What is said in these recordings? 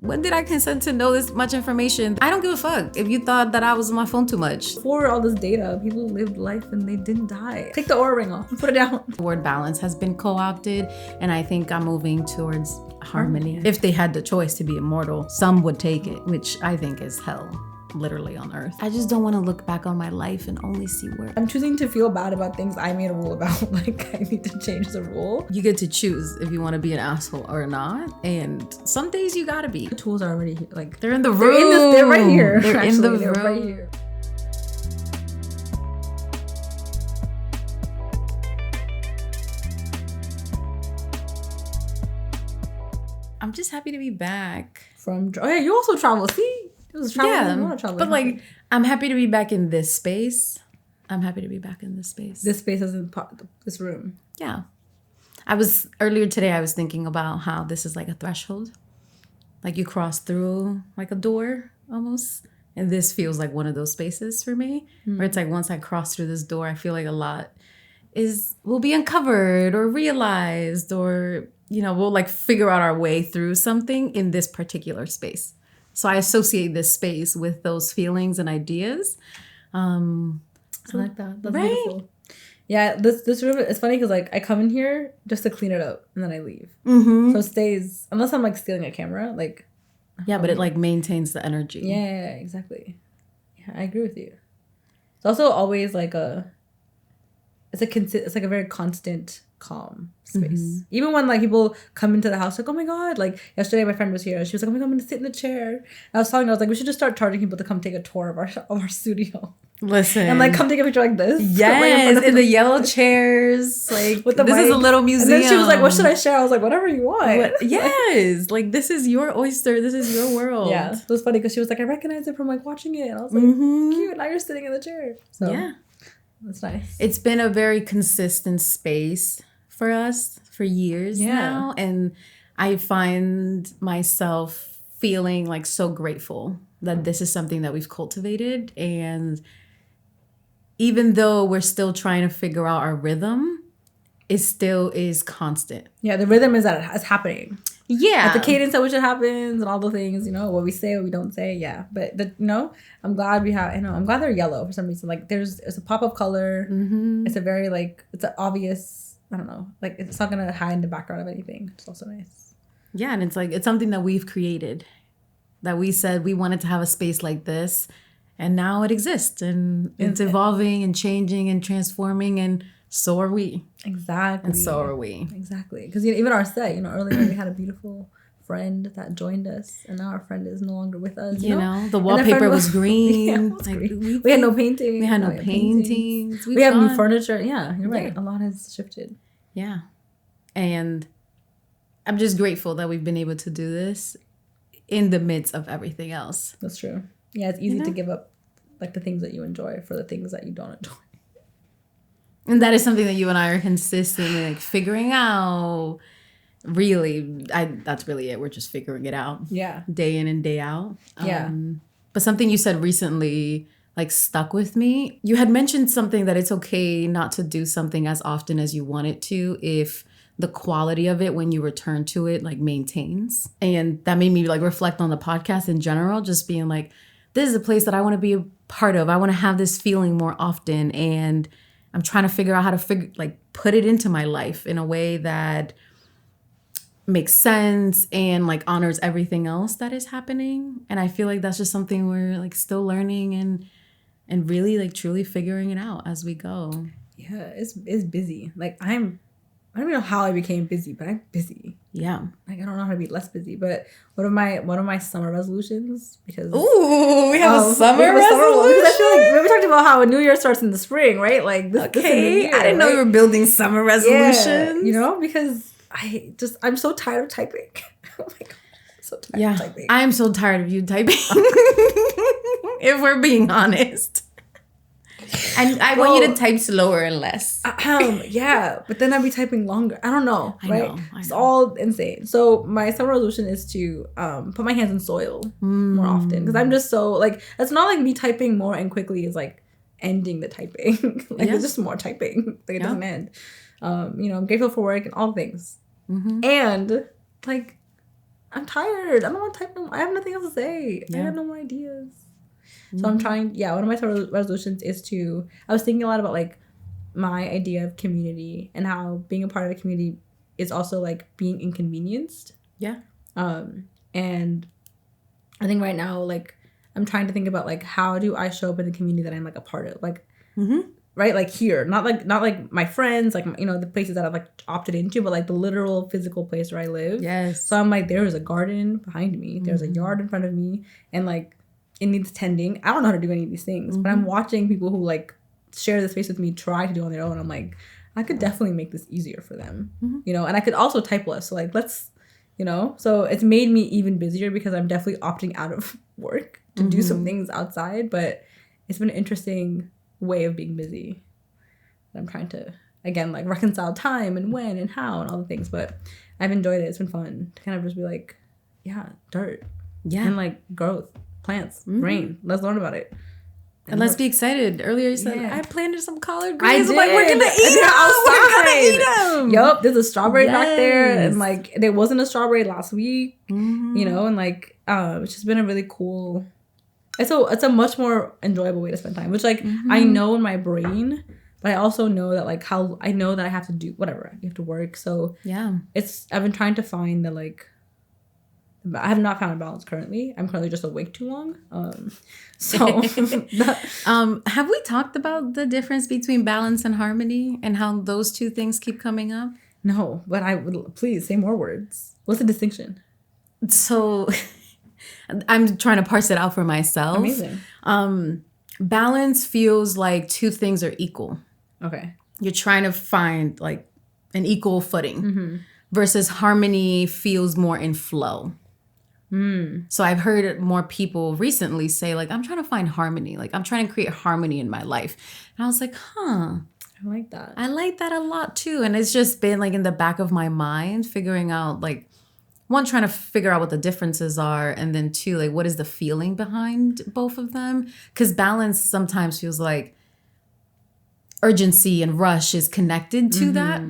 When did I consent to know this much information? I don't give a fuck if you thought that I was on my phone too much. Before all this data, people lived life and they didn't die. Take the Oura ring off and put it down. The word balance has been co-opted, and I think I'm moving towards harmony. If they had the choice to be immortal, some would take it, which I think is hell. Literally on earth. I just don't want to look back on my life and only see where I'm choosing to feel bad about things I made a rule about. Like, I need to change the rule. you get to choose if you want to be an asshole or not, and some days you gotta be. The tools are already here. Like, They're in the room. They're right here. They're Actually, in the they're room. right here. I'm just happy to be back. Oh yeah, you also travel. See, it was traveling. Yeah, but like, I'm happy to be back in this space. I'm happy to be back in this space. This space is in this room. Yeah. Earlier today, I was thinking about how this is like a threshold. Like you cross through like a door almost. And this feels like one of those spaces for me. Where it's like once I cross through this door, I feel like a lot will be uncovered or realized, or, you know, we'll like figure out our way through something in this particular space. So I associate this space with those feelings and ideas. I like that. That's right? beautiful. Yeah, this room, it's funny because like I come in here just to clean it up and then I leave. Mm-hmm. So it stays, unless I'm like stealing a camera, like. Yeah, but it like maintains the energy. Yeah, exactly. Yeah, I agree with you. It's also always like it's like a very constant calm space. Mm-hmm. Even when like people come into the house, like, oh my God, like yesterday my friend was here and she was like, oh my God, I'm gonna sit in the chair. And I was telling her, I was like, we should just start charging people to come take a tour of our studio. Listen. And like come take a picture like this. Yes, in the yellow chairs. Like, with the this is a mic. little museum. And then she was like, what should I share? I was like, whatever you want. Yes. Like, this is your oyster. This is your world. Yeah. It was funny because she was like, I recognize it from like watching it. And I was like, cute. Now you're sitting in the chair. So yeah. That's nice. It's been a very consistent space for us for years now. And I find myself feeling like so grateful that this is something that we've cultivated. And even though we're still trying to figure out our rhythm, it still is constant. Yeah, the rhythm is that it's happening. Yeah. At the cadence at which it happens and all the things, you know, what we say, what we don't say. Yeah. But, I'm glad I'm glad they're yellow for some reason. Like, it's a pop of color. Mm-hmm. It's a very, like, it's an obvious, I don't know, like, it's not going to hide in the background of anything. It's also nice. Yeah. And it's like, it's something that we've created, that we said we wanted to have a space like this. And now it exists. And it's evolving and changing and transforming. And so are we. Exactly. And so are we. Exactly. Because even our set, earlier we had a beautiful friend that joined us, and now our friend is no longer with us. You know, the wallpaper was green. Yeah, it was green. We had no painting. We had no paintings. We have new furniture. Yeah, you're right. A lot has shifted. Yeah. And I'm just grateful that we've been able to do this in the midst of everything else. That's true. Yeah, it's easy to give up like the things that you enjoy for the things that you don't enjoy. And that is something that you and I are consistently like figuring out. Really, that's really it. We're just figuring it out. Yeah. Day in and day out. Yeah. But something you said recently like stuck with me. You had mentioned something that it's okay not to do something as often as you want it to if the quality of it when you return to it like maintains. And that made me like reflect on the podcast in general, just being like, this is a place that I want to be a part of. I want to have this feeling more often. And I'm trying to figure out how to put it into my life in a way that makes sense and like honors everything else that is happening. And I feel like that's just something we're like still learning and really like truly figuring it out as we go. Yeah, it's busy. Like I don't even know how I became busy, but I'm busy. Yeah. Like I don't know how to be less busy. But one of my summer resolutions, because we have a summer resolution. Because I feel like we talked about how a new year starts in the spring, right? Like this is a new year, I didn't know we were building summer resolutions. Yeah, because I'm so tired of typing. Oh my God. I'm so tired of typing. I'm so tired of you typing. If we're being honest. And I want you to type slower and less. Yeah, but then I'd be typing longer. I don't know, right? I know. It's all insane. So my summer resolution is to put my hands in soil more often. Because I'm just so, like, it's not like me typing more and quickly is like ending the typing. It's just more typing. Like it doesn't end. I'm grateful for work and all things. Mm-hmm. And like, I'm tired. I don't want to type no. I have nothing else to say. I have no more ideas. So I'm trying. Yeah, one of my resolutions is to. I was thinking a lot about like my idea of community and how being a part of a community is also like being inconvenienced. Yeah. And I think right now, like, I'm trying to think about like how do I show up in the community that I'm like a part of, like, right, like here, not like my friends, like, you know, the places that I've like opted into, but like the literal physical place where I live. Yes. So I'm like, there's a garden behind me, there's a yard in front of me, and like it needs tending. I don't know how to do any of these things, but I'm watching people who like share the space with me try to do on their own. I'm like, I could definitely make this easier for them, you know, and I could also type less. So like, let's, you know, so it's made me even busier because I'm definitely opting out of work to do some things outside, but it's been an interesting way of being busy. I'm trying to, again, like reconcile time and when and how and all the things, but I've enjoyed it. It's been fun to kind of just be like, yeah, dirt. Yeah. And like growth, plants, rain. Let's learn about it. And let's be excited. Earlier you said, I planted some collard I greens. did. I'm like, we're going to eat them. We're going to eat them. Yup. There's a strawberry back there. And like, there wasn't a strawberry last week, you know, and like, it's just been a really cool, it's a much more enjoyable way to spend time, which like, I know in my brain, but I also know that like how, I know that I have to do whatever. You have to work. So yeah, I've been trying to find the like, I have not found a balance currently. I'm currently just awake too long. Have we talked about the difference between balance and harmony and how those two things keep coming up? No, but I would please say more words. What's the distinction? So I'm trying to parse it out for myself. Amazing. Balance feels like two things are equal. Okay. You're trying to find like an equal footing versus harmony feels more in flow. So I've heard more people recently say like, I'm trying to find harmony. Like I'm trying to create harmony in my life. And I was like, I like that. I like that a lot too. And it's just been like in the back of my mind, figuring out like, one, trying to figure out what the differences are. And then two, like what is the feeling behind both of them? Because balance sometimes feels like urgency and rush is connected to that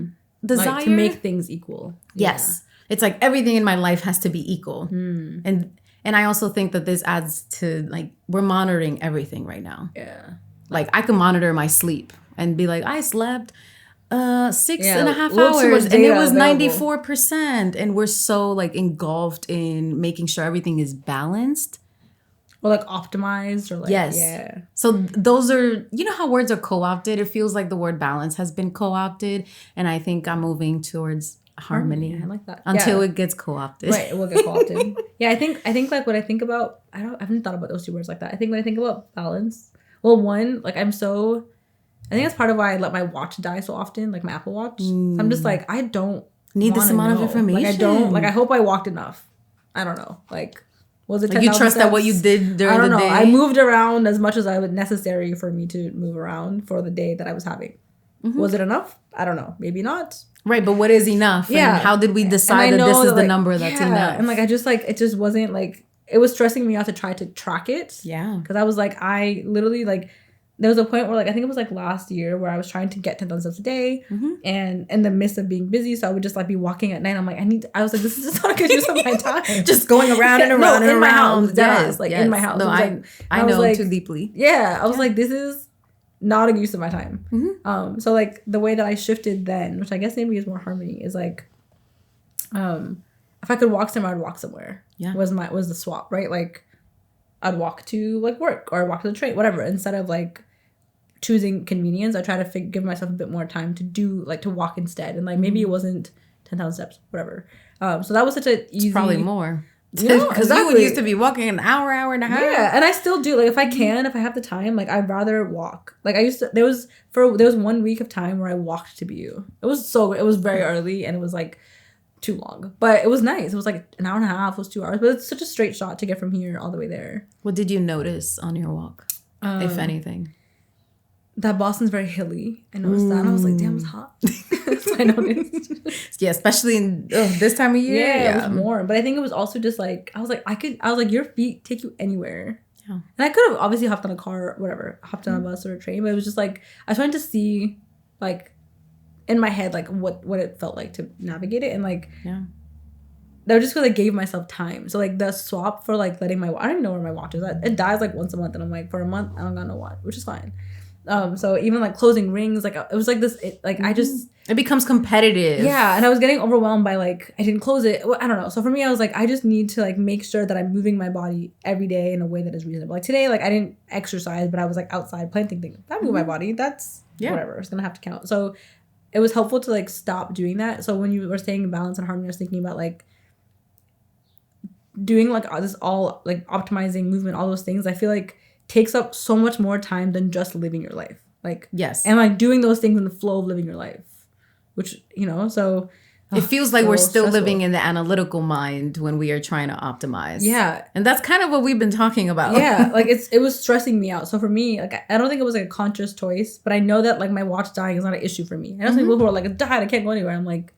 desire. Like to make things equal. Yes. It's like everything in my life has to be equal. And I also think that this adds to like, we're monitoring everything right now. Yeah. Like I can monitor my sleep and be like, I slept 6.5 hours and it was 94%. And we're so like engulfed in making sure everything is balanced. Or like optimized or like, yeah. So those are, you know how words are co-opted? It feels like the word balance has been co-opted. And I think I'm moving towards harmony. I like that. Until it gets co-opted. Right, it will get co-opted. Yeah, I think like when I think about, I haven't thought about those two words like that. I think when I think about balance, well, one, like I think that's part of why I let my watch die so often, like my Apple Watch. I'm just like, I don't need this amount of information. Like I don't, like I hope I walked enough. I don't know. Like, was it 10,000 you trust steps? that what you did during the day? I moved around as much as I was necessary for me to move around for the day that I was having. Was it enough? I don't know. Maybe not. Right, but what is enough? Yeah. And how did we decide that this is the number that's enough? And like, I just like, it just wasn't like, it was stressing me out to try to track it. Yeah. Because I was like, I literally like, there was a point where like, I think it was like last year where I was trying to get 10,000 steps a day and in the midst of being busy. So I would just like be walking at night. I'm like, I was like, this is just not a good use of my time. Just going around and around and around. Yes, like in my house. No, I know like, too deeply. Yeah. I was like, this is not a use of my time. So like the way that I shifted then, which I guess maybe is more harmony, is like, if I could walk somewhere, I'd walk somewhere. Yeah. Was the swap, right? Like I'd walk to like work or I'd walk to the train, whatever. Instead of like choosing convenience, I try to give myself a bit more time to do like to walk instead. And like maybe it wasn't 10,000 steps, whatever. So that was such a easy. It's probably more. Because you would used to be walking an hour and a half. Yeah, and I still do. Like if I can, if I have the time, like I'd rather walk. Like I used to. There was 1 week of time where I walked to BU. It was very early and it was like too long, but it was nice. It was like an hour and a half. It was 2 hours, but it's such a straight shot to get from here all the way there. What did you notice on your walk, if anything? That Boston's very hilly. I noticed that. And I was like, damn, it's hot. So I noticed. Yeah, especially in this time of year. Yeah, it was warm. But I think it was also just like, I was like, your feet take you anywhere. Yeah. And I could have obviously hopped on a car or whatever, hopped on a bus or a train, but it was just like, I was trying to see, like, in my head, like, what it felt like to navigate it. And like, that was just because I gave myself time. So like the swap for like letting I don't even know where my watch is at. It dies like once a month, and I'm like, for a month I don't got no watch, which is fine. So even like closing rings, like it was like this, I just, it becomes competitive. Yeah, and I was getting overwhelmed by like I didn't close it. I don't know. So for me, I was like, I just need to like make sure that I'm moving my body every day in a way that is reasonable. Like today, like I didn't exercise, but I was like outside planting things. If I move my body, that's whatever. It's gonna have to count. So it was helpful to like stop doing that. So when you were saying balance and harmony, I was thinking about like doing like this all like optimizing movement, all those things. I feel like takes up so much more time than just living your life. Like yes, and like doing those things in the flow of living your life, which so it feels like so we're still stressful. living in the analytical mind when we are trying to optimize. Yeah, and that's kind of what we've been talking about. Yeah, like it was stressing me out. So for me, like I don't think it was like a conscious choice, but I know that like my watch dying is not an issue for me. I know some people who are like, it died, I can't go anywhere. I'm like,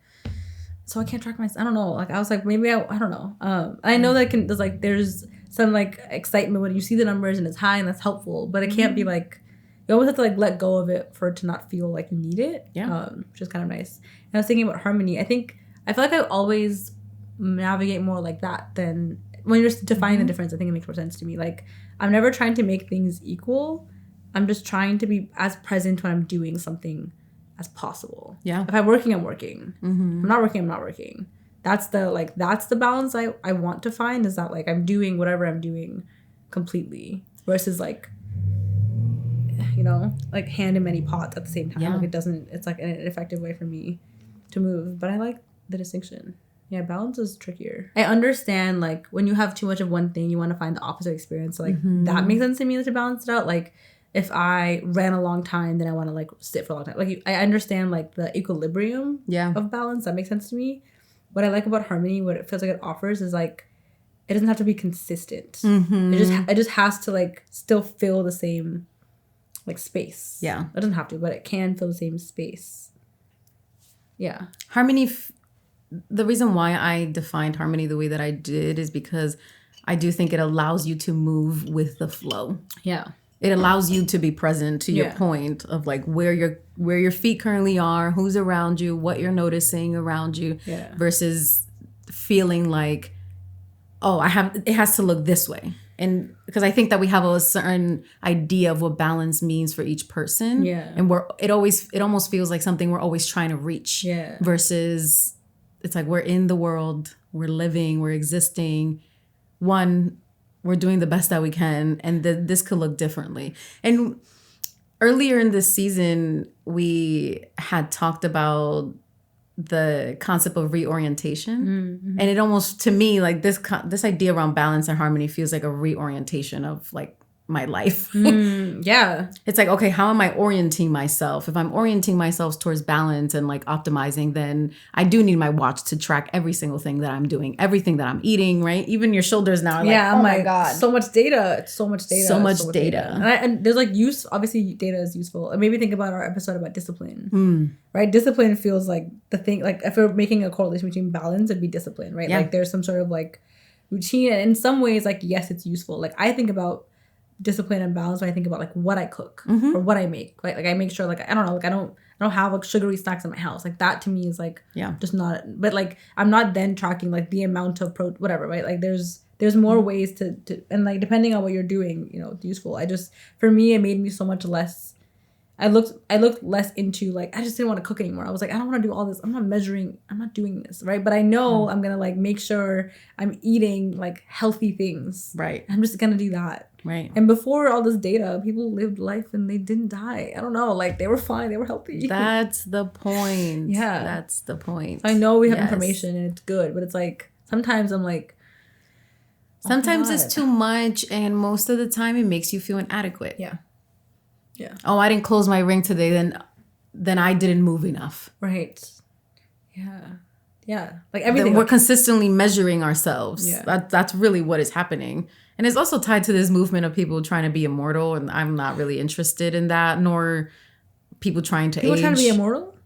so I can't track my. I don't know. Like I was like, maybe I don't know. I know that there's some like excitement when you see the numbers and it's high and that's helpful, but it can't be like, you always have to like let go of it for it to not feel like you need it. Yeah. Which is kind of nice. And I was thinking about harmony. I feel like I always navigate more like that than when you're defining the difference. I think it makes more sense to me. Like I'm never trying to make things equal. I'm just trying to be as present when I'm doing something as possible. Yeah. If I'm working, I'm working. If I'm not working, I'm not working. That's the balance I want to find, is that like I'm doing whatever I'm doing completely versus like, like hand in many pots at the same time. Like it's like an effective way for me to move. But I like the distinction. Yeah, balance is trickier. I understand like when you have too much of one thing, you want to find the opposite experience. So like that makes sense to me to balance it out. Like if I ran a long time, then I want to like sit for a long time. Like I understand like the equilibrium of balance. That makes sense to me. What I like about harmony, what it feels like it offers, is like it doesn't have to be consistent. It just has to like still fill the same like space. Yeah, it doesn't have to, but it can fill the same space. Yeah, harmony. The reason why I defined harmony the way that I did is because I do think it allows you to move with the flow. Yeah. It allows you to be present to your point of like where your feet currently are, who's around you, what you're noticing around you, versus feeling like, oh, it has to look this way. And because I think that we have a certain idea of what balance means for each person. Yeah. And it almost feels like something we're always trying to reach. Yeah. Versus it's like we're in the world, we're living, we're existing. We're doing the best that we can, and this could look differently. And earlier in this season, we had talked about the concept of reorientation. And it almost, to me, like this idea around balance and harmony feels like a reorientation of like my life. Yeah. It's like, okay, how am I orienting myself? If I'm orienting myself towards balance and like optimizing, then I do need my watch to track every single thing that I'm doing, everything that I'm eating, right? Even your shoulders now are like, oh my God. So much data. It's so much data. So much data. And there's like use, obviously data is useful. And maybe think about our episode about discipline, right? Discipline feels like the thing, like if we're making a correlation between balance, it'd be discipline, right? Like there's some sort of like routine. And in some ways, like, yes, it's useful. Like I think about discipline and balance when I think about like what I cook or what I make. Like I make sure like I don't know, like I don't have like sugary snacks in my house. Like that to me is like just not. But like I'm not then tracking like the amount of whatever, right? Like there's more ways to and like depending on what you're doing, it's useful. For me it made me so much less. I looked less into like I just didn't want to cook anymore. I was like, I don't want to do all this. I'm not measuring. I'm not doing this, right? But I know I'm gonna like make sure I'm eating like healthy things. Right. I'm just gonna do that. Right. And before all this data, people lived life and they didn't die. I don't know. Like they were fine. They were healthy. That's the point. Yeah. That's the point. So I know we have information and it's good, but it's like sometimes I'm like. Sometimes it's too much, and most of the time it makes you feel inadequate. Yeah. Yeah. Oh, I didn't close my ring today, then I didn't move enough. Right. Yeah. Yeah. Like everything. We're consistently measuring ourselves. Yeah. That's really what is happening. And it's also tied to this movement of people trying to be immortal, and I'm not really interested in that, nor people trying to age. People trying to be immortal?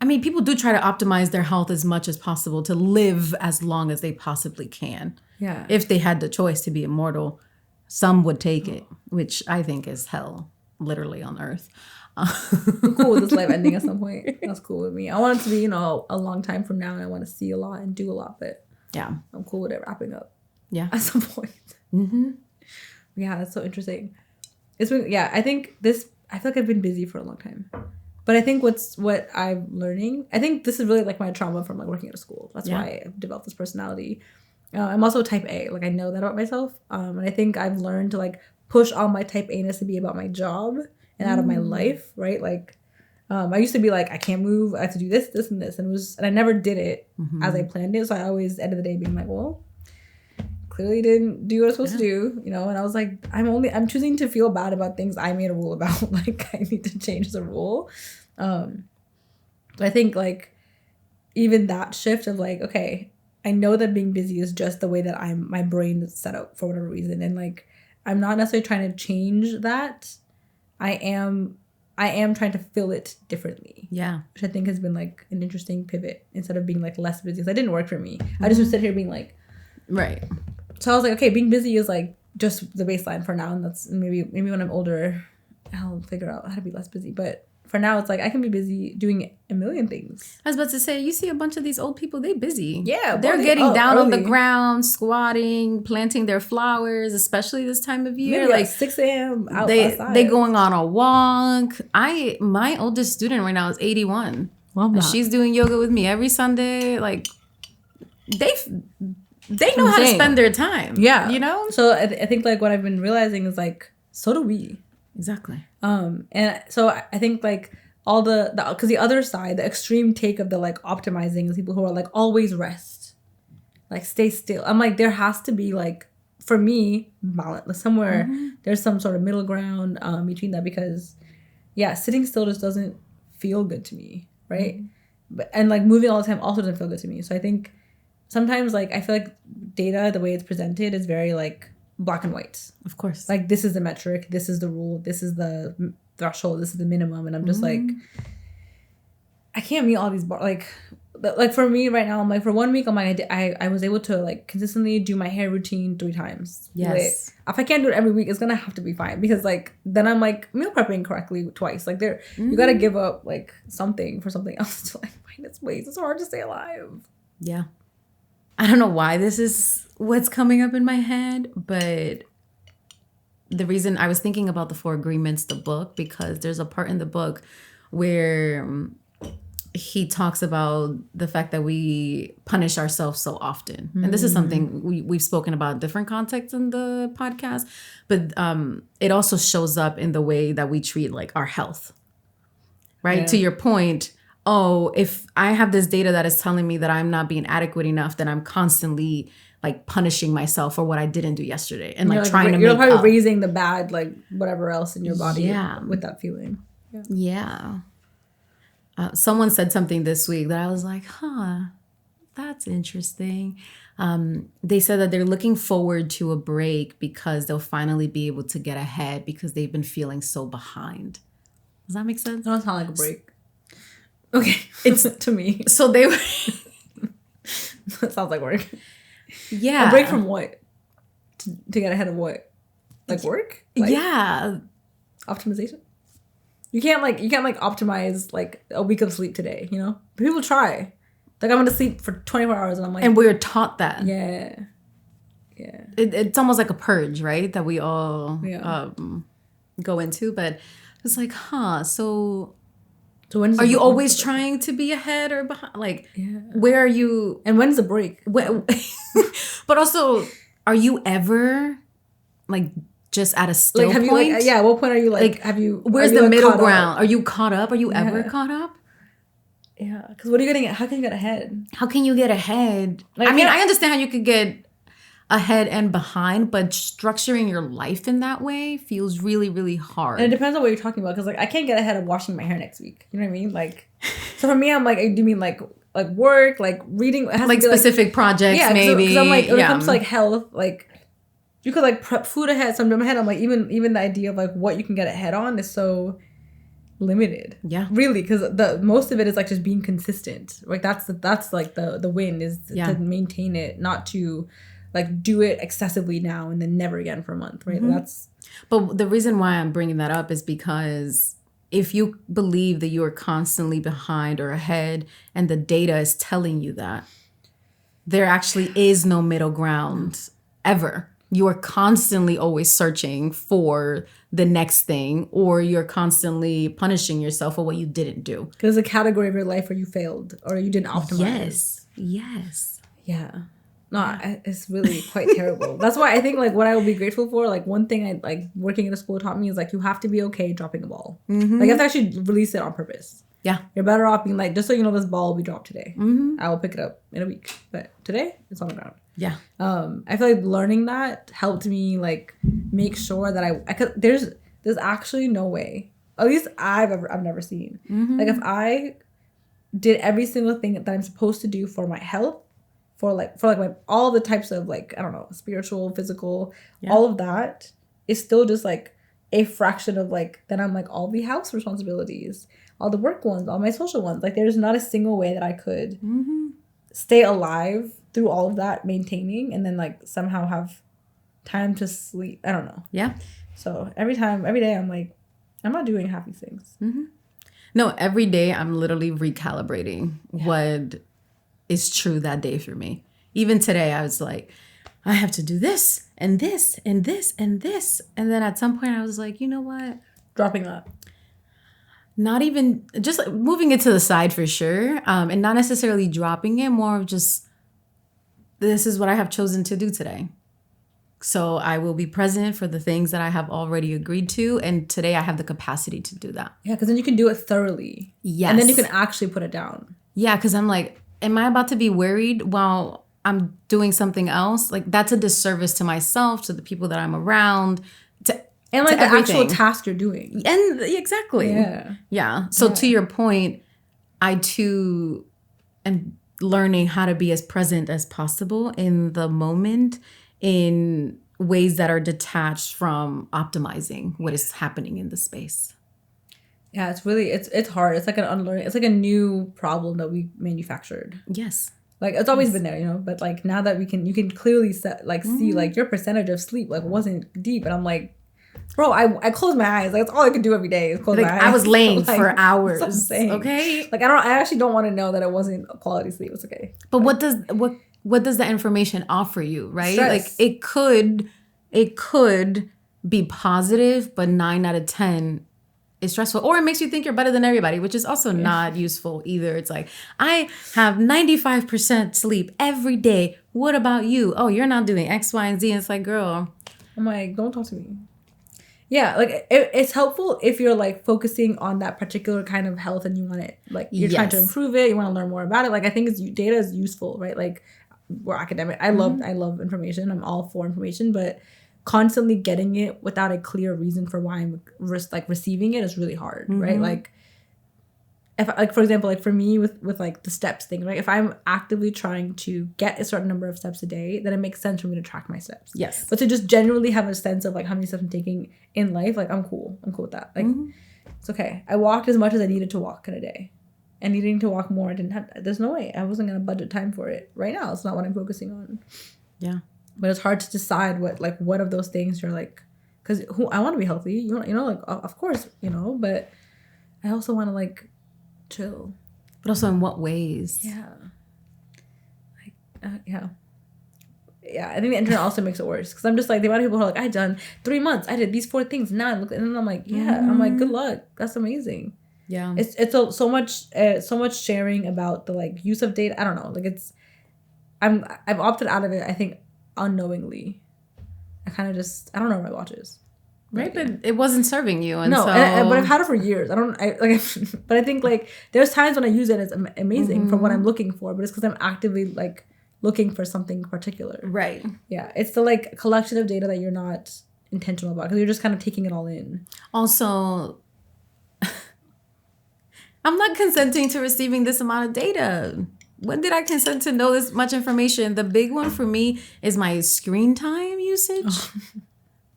I mean, people do try to optimize their health as much as possible to live as long as they possibly can. Yeah. If they had the choice to be immortal, some would take it, which I think is hell, literally on earth. I'm cool with this life ending at some point. That's cool with me. I want it to be, a long time from now, and I want to see a lot and do a lot, but yeah, I'm cool with it wrapping up. Yeah. At some point. Mm-hmm. Yeah, that's so interesting. It's been, I think I feel like I've been busy for a long time. But I think what I'm learning, I think this is really like my trauma from like working at a school. That's why I've developed this personality. I'm also type A. Like I know that about myself. And I think I've learned to like push all my type A-ness to be about my job and out of my life, right? Like I used to be like, I can't move. I have to do this, this, and this. And I never did it as I planned it. So I always, end of the day, being like, well, clearly didn't do what I was supposed to do, and I was like, I'm choosing to feel bad about things I made a rule about. Like I need to change the rule. But I think like even that shift of like, okay, I know that being busy is just the way that my brain is set up for whatever reason, and like I'm not necessarily trying to change that. I am trying to fill it differently. Yeah, which I think has been like an interesting pivot instead of being like less busy. Because that didn't work for me. I just would sit here being like, right. So I was like, okay, being busy is like just the baseline for now, and that's maybe when I'm older, I'll figure out how to be less busy. But for now, it's like I can be busy doing a million things. I was about to say, you see a bunch of these old people, they busy. Yeah, they're getting down early on the ground, squatting, planting their flowers, especially this time of year. Maybe like 6 a.m. outside. They going on a walk. My oldest student right now is 81. Love that. She's doing yoga with me every Sunday. Like they know how to spend their time. Yeah. So I think like what I've been realizing is like, so do we. Exactly. And so I think like all because the other side, the extreme take of the like optimizing is people who are like always rest, like stay still. I'm like, there has to be like, for me, balance somewhere. There's some sort of middle ground between that, because sitting still just doesn't feel good to me. Right. And like moving all the time also doesn't feel good to me. So I think sometimes like I feel like data, the way it's presented, is very like black and white. Of course. Like this is the metric, this is the rule, this is the threshold, this is the minimum, and I'm just like, I can't meet all these like for me right now, I'm like, for 1 week I'm like, I was able to like consistently do my hair routine 3 times. Yes. If I can't do it every week, it's gonna have to be fine, because like then I'm like meal prepping correctly twice. Like you gotta give up like something for something else to like find its ways. It's hard to stay alive. Yeah. I don't know why this is what's coming up in my head, but the reason I was thinking about the 4 Agreements, the book, because there's a part in the book where he talks about the fact that we punish ourselves so often. And this is something we've spoken about in different contexts in the podcast, but it also shows up in the way that we treat like our health, right? Yeah. To your point, if I have this data that is telling me that I'm not being adequate enough, then I'm constantly like punishing myself for what I didn't do yesterday and like trying to make up. You're probably raising the bad, like whatever else in your body with that feeling. Yeah. Someone said something this week that I was like, that's interesting. They said that they're looking forward to a break because they'll finally be able to get ahead because they've been feeling so behind. Does that make sense? That doesn't sound like a break. Okay, it's to me. So they were. That sounds like work. Yeah. A break from what? To get ahead of what? Like work? Like optimization? You can't optimize like a week of sleep today, But people try. Like I'm gonna sleep for 24 hours and I'm like, and we're taught that. Yeah. It's almost like a purge, right? That we all go into, but it's like, so are you always trying to be ahead or behind? Like, where are you? And when's the break? But also, are you ever like just at a still have point? You, at what point are you like have you? Where's the middle ground? Are you caught up? Are you ever caught up? Yeah, because what are you getting at? How can you get ahead? How can you get ahead? Like, I mean, I understand how you could get ahead and behind, but structuring your life in that way feels really, really hard. And it depends on what you're talking about, because like I can't get ahead of washing my hair next week. You know what I mean? Like, so for me, I'm like, do you mean like work, like reading, it has like to be, specific projects, maybe? Because I'm like, when it comes to like health, like you could like prep food ahead, some ahead. I'm like, even the idea of like what you can get ahead on is so limited. Yeah, really, because the most of it is like just being consistent. Like that's like the win is to maintain it, not to like do it excessively now and then never again for a month, right? But the reason why I'm bringing that up is because if you believe that you are constantly behind or ahead and the data is telling you that, there actually is no middle ground ever. You are constantly always searching for the next thing, or you're constantly punishing yourself for what you didn't do. There's a category of your life where you failed or you didn't optimize. Yes. Yeah. No, it's really quite terrible. That's why I think like what I will be grateful for, like one thing I like working in a school taught me is like you have to be okay dropping a ball. Mm-hmm. Like you have to actually release it on purpose. Yeah. You're better off being like, just so you know, this ball will be dropped today. Mm-hmm. I will pick it up in a week, but today it's on the ground. Yeah. I feel like learning that helped me like make sure that I could. There's actually no way, at least I've never seen. Mm-hmm. Like if I did every single thing that I'm supposed to do for my health, for my all the types of like, I don't know, spiritual, physical, all of that is still just like a fraction of like, then I'm like all the house responsibilities, all the work ones, all my social ones. Like there's not a single way that I could stay alive through all of that, maintaining, and then like somehow have time to sleep. I don't know. Yeah. So every day I'm like, I'm not doing half these things. Mm-hmm. No, every day I'm literally recalibrating what is true that day for me. Even today, I was like, I have to do this and this and this and this. And then at some point I was like, you know what? Dropping that. Not even, just like moving it to the side for sure. And not necessarily dropping it, more of just, this is what I have chosen to do today. So I will be present for the things that I have already agreed to. And today I have the capacity to do that. Yeah, because then you can do it thoroughly. Yes. And then you can actually put it down. Yeah, because I'm like, am I about to be worried while I'm doing something else? Like that's a disservice to myself, to the people that I'm around, and like the actual task you're doing. And exactly. Yeah. So to your point, I too am learning how to be as present as possible in the moment in ways that are detached from optimizing what is happening in the space. Yeah, it's really, it's hard. It's like an unlearning. It's like a new problem that we manufactured. Yes. Like it's always been there, you know, but like now that you can clearly see like your percentage of sleep like wasn't deep. And I'm like, bro, I close my eyes. Like it's all I could do every day is close my eyes. I was laying like, for hours. Okay. Like I actually don't want to know that it wasn't quality sleep. It's okay. But what does the information offer you, right? Stress. Like it could be positive, but 9 out of 10 is stressful, or it makes you think you're better than everybody, which is also not useful either. It's like, I have 95% sleep every day. What about you? Oh, you're not doing X, Y, and Z. And it's like, girl. I'm like, don't talk to me. Yeah, like it's helpful if you're like focusing on that particular kind of health and you want it, like you're trying to improve it, you want to learn more about it. Like I think data is useful, right? Like we're academic. I love information. I'm all for information, but constantly getting it without a clear reason for why I'm receiving it is really hard, right? Like if like for example, like for me with like the steps thing, right? If I'm actively trying to get a certain number of steps a day, then it makes sense for me to track my steps. Yes. But to just genuinely have a sense of like how many steps I'm taking in life, like I'm cool with that. Like it's okay. I walked as much as I needed to walk in a day. And needing to walk more, there's no way. I wasn't gonna budget time for it right now. It's not what I'm focusing on. Yeah. But it's hard to decide what of those things you're like, because I want to be healthy, you know, like of course, you know, but I also want to like chill. But also in what ways? Yeah. Like, yeah. I think the internet also makes it worse because I'm just like the amount of people who are like, I done 3 months, I did these 4 things, now and then I'm like, I'm like, good luck, that's amazing. Yeah. It's so much sharing about the like use of data. I don't know, like I've opted out of it, I think unknowingly. I kind of just, I don't know where my watch is. Right, but it wasn't serving you, and no, but I've had it for years. But I think like there's times when I use it, it's amazing for what I'm looking for, but it's because I'm actively like looking for something particular. Right. Yeah, it's the like collection of data that you're not intentional about because you're just kind of taking it all in. Also, I'm not consenting to receiving this amount of data. When did I consent to know this much information? The big one for me is my screen time usage. Oh.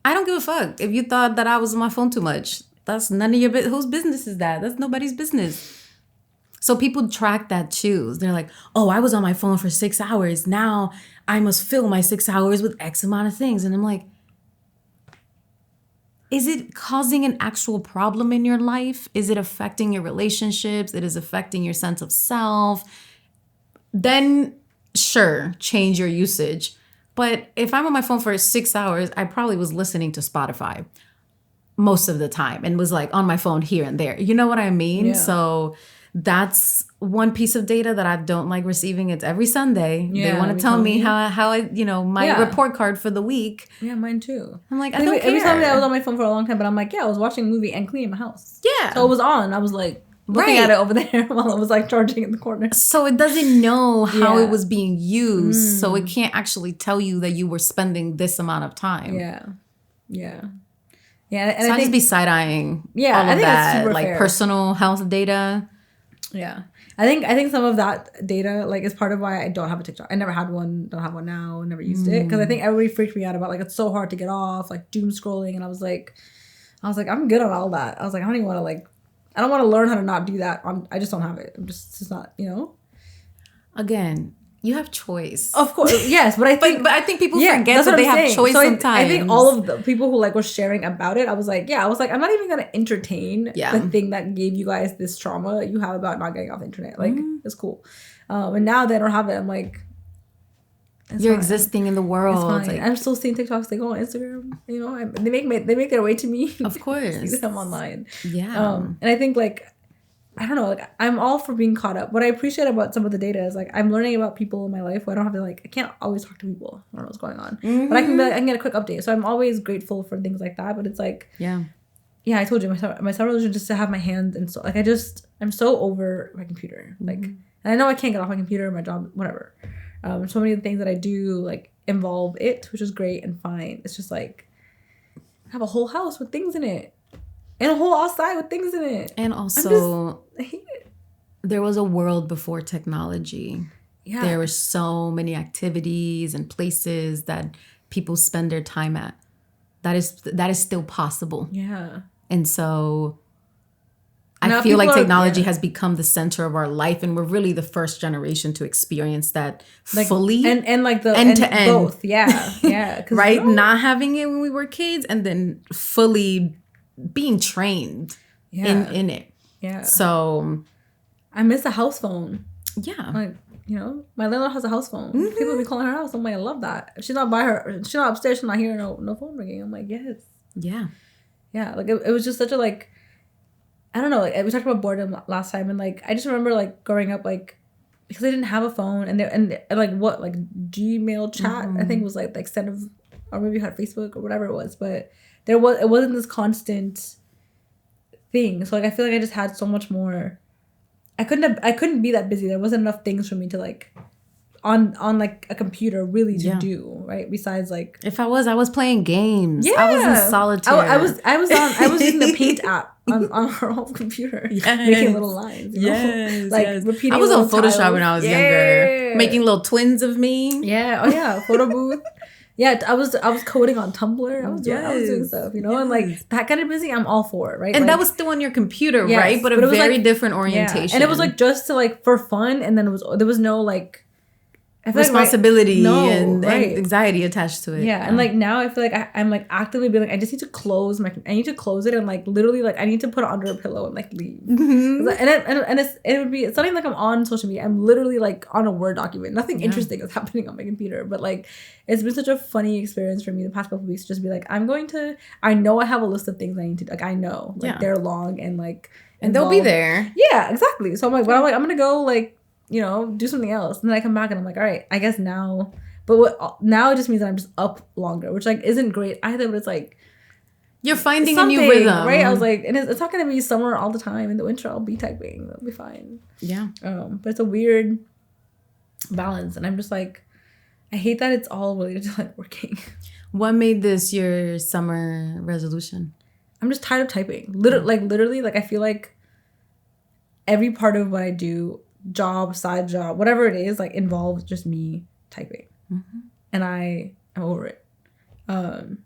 I don't give a fuck if you thought that I was on my phone too much. That's none of your business. Whose business is that? That's nobody's business. So people track that too. They're like, oh, I was on my phone for 6 hours. Now I must fill my 6 hours with X amount of things. And I'm like, is it causing an actual problem in your life? Is it affecting your relationships? It is affecting your sense of self? Then sure, change your usage. But if I'm on my phone for 6 hours, I probably was listening to Spotify most of the time and was like on my phone here and there. You know what I mean? Yeah. So that's one piece of data that I don't like receiving. It's every Sunday. Yeah, they want to tell me how I, my report card for the week. Yeah, mine too. I'm like, I don't care. Every time I was on my phone for a long time, but I'm like, yeah, I was watching a movie and cleaning my house. Yeah. So it was on. I was like looking at it over there while I was like charging in the corner. So it doesn't know how it was being used. So it can't actually tell you that you were spending this amount of time. Yeah. Yeah. Yeah. And so I just be side-eyeing all of I think that, that's super like fair. personal health data. Yeah. I think some of that data like is part of why I don't have a TikTok. I never had one, don't have one now, never used it. Because I think everybody freaked me out about like it's so hard to get off, like doom scrolling. And I was like, I'm good on all that. I was like, I don't even want to like, I don't want to learn how to not do that. I just don't have it. It's just not, Again, you have choice. Of course, yes, but I think, but I think people forget that they have choice sometimes. I think all of the people who like were sharing about it, I was like, I'm not even gonna entertain the thing that gave you guys this trauma you have about not getting off the internet. Like, it's cool. And now that I don't have it, I'm like, you're existing in the world. It's fine. I'm still seeing TikToks. They go on Instagram. They make their way to me. Of course, see them online. Yeah. And I think like, I don't know, like I'm all for being caught up. What I appreciate about some of the data is like I'm learning about people in my life where I don't have to like, I can't always talk to people. I don't know what's going on, but I can get a quick update. So I'm always grateful for things like that. But it's like, yeah, I told you my summer resolution just to have my hands and so like I'm so over my computer. Like, and I know I can't get off my computer, my job, whatever. So many of the things that I do like involve it, which is great and fine. It's just like I have a whole house with things in it. And a whole outside with things in it. And also, I hate it. There was a world before technology. Yeah. There were so many activities and places that people spend their time at. That is still possible. Yeah. And so I feel like technology has become the center of our life, and we're really the first generation to experience that like, fully and like the end to end. Both. Yeah. Right? Not having it when we were kids, and then fully being trained in it. Yeah. So I miss a house phone. Yeah. Like, my landlord has a house phone. People be calling her house. I'm like, I love that. If she's not she's not upstairs, she's not hearing no phone ringing. I'm like, yes. Yeah. Yeah. Like it was just such a like, I don't know. Like we talked about boredom last time, and like I just remember like growing up like because I didn't have a phone and like what like Gmail chat I think was like the extent of, or maybe you had Facebook or whatever it was, but it wasn't this constant thing. So like I feel like I just had so much more. I couldn't be that busy. There wasn't enough things for me to like on like a computer really to do, right? Besides like if I was playing games. Yeah. I was in solitaire. I was using the Paint app on our old computer. Yes. Making little lines. Like repeating. I was on Photoshop tiles. When I was younger. Making little twins of me. Yeah. Oh yeah. Photo booth. Yeah, I was coding on Tumblr. I was doing stuff, and like that kind of busy. I'm all for it, right? And like, that was still on your computer, right? But a very like, different orientation. Yeah. And it was like just to like for fun, and then there was no like responsibility and anxiety attached to it. Yeah, and like now I feel like I'm like actively being like I just need to close it and like literally like I need to put it under a pillow and like leave. And it's not even like I'm on social media. I'm literally like on a Word document. Nothing interesting is happening on my computer, but like it's been such a funny experience for me the past couple of weeks to just be like I know I have a list of things I need to like I know like they're long and like and they'll be there. Yeah, exactly. So I'm like, I'm gonna go like. Do something else. And then I come back and I'm like, all right, I guess now. But now it just means that I'm just up longer, which like isn't great either. But it's like you're finding a new rhythm, right? I was like, and it's not gonna be summer all the time. In the winter, I'll be typing. That'll be fine. Yeah. But it's a weird balance, and I'm just like, I hate that it's all related to like working. What made this your summer resolution? I'm just tired of typing. Literally, like I feel like every part of what I do. Job, side job, whatever it is, like involves just me typing, and I'm over it. And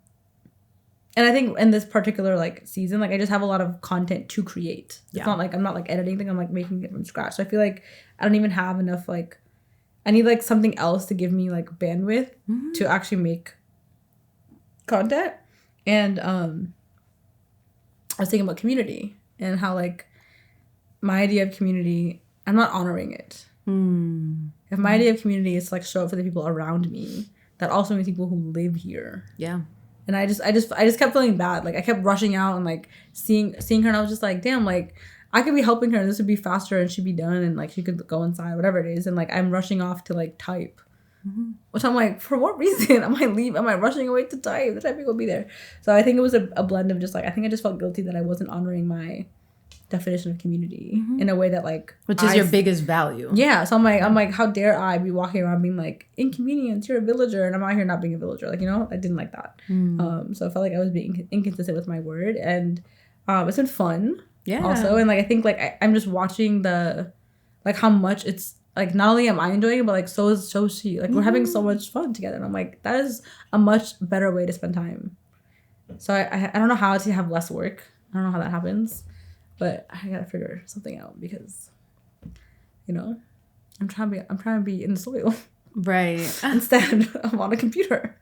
I think in this particular like season, like I just have a lot of content to create. It's not like I'm not like editing thing. I'm like making it from scratch. So I feel like I don't even have enough like I need like something else to give me like bandwidth to actually make content. And I was thinking about community and how like my idea of community, I'm not honoring it. If my idea of community is to like show up for the people around me, that also means people who live here. Yeah. And I just kept feeling bad. Like I kept rushing out and like seeing her, and I was just like, damn, like I could be helping her. This would be faster and she'd be done, and like she could go inside, whatever it is. And like I'm rushing off to like type, which I'm like, for what reason? Am I rushing away to type? The typing will be there. So I think it was a blend of just like, I think I just felt guilty that I wasn't honoring my definition of community in a way that like, which is your biggest value. Yeah. So I'm like, how dare I be walking around being like, inconvenience, you're a villager, and I'm out here not being a villager. Like, you know, I didn't like that. So I felt like I was being inconsistent with my word, and it's been fun. Yeah. Also, and like I think like I'm just watching the like how much it's like, not only am I enjoying it, but like so is she. Like we're having so much fun together, and I'm like, that is a much better way to spend time. So I don't know how to have less work. I don't know how that happens. But I gotta figure something out because, you know, I'm trying to be in the soil, right? Instead, I'm on a computer.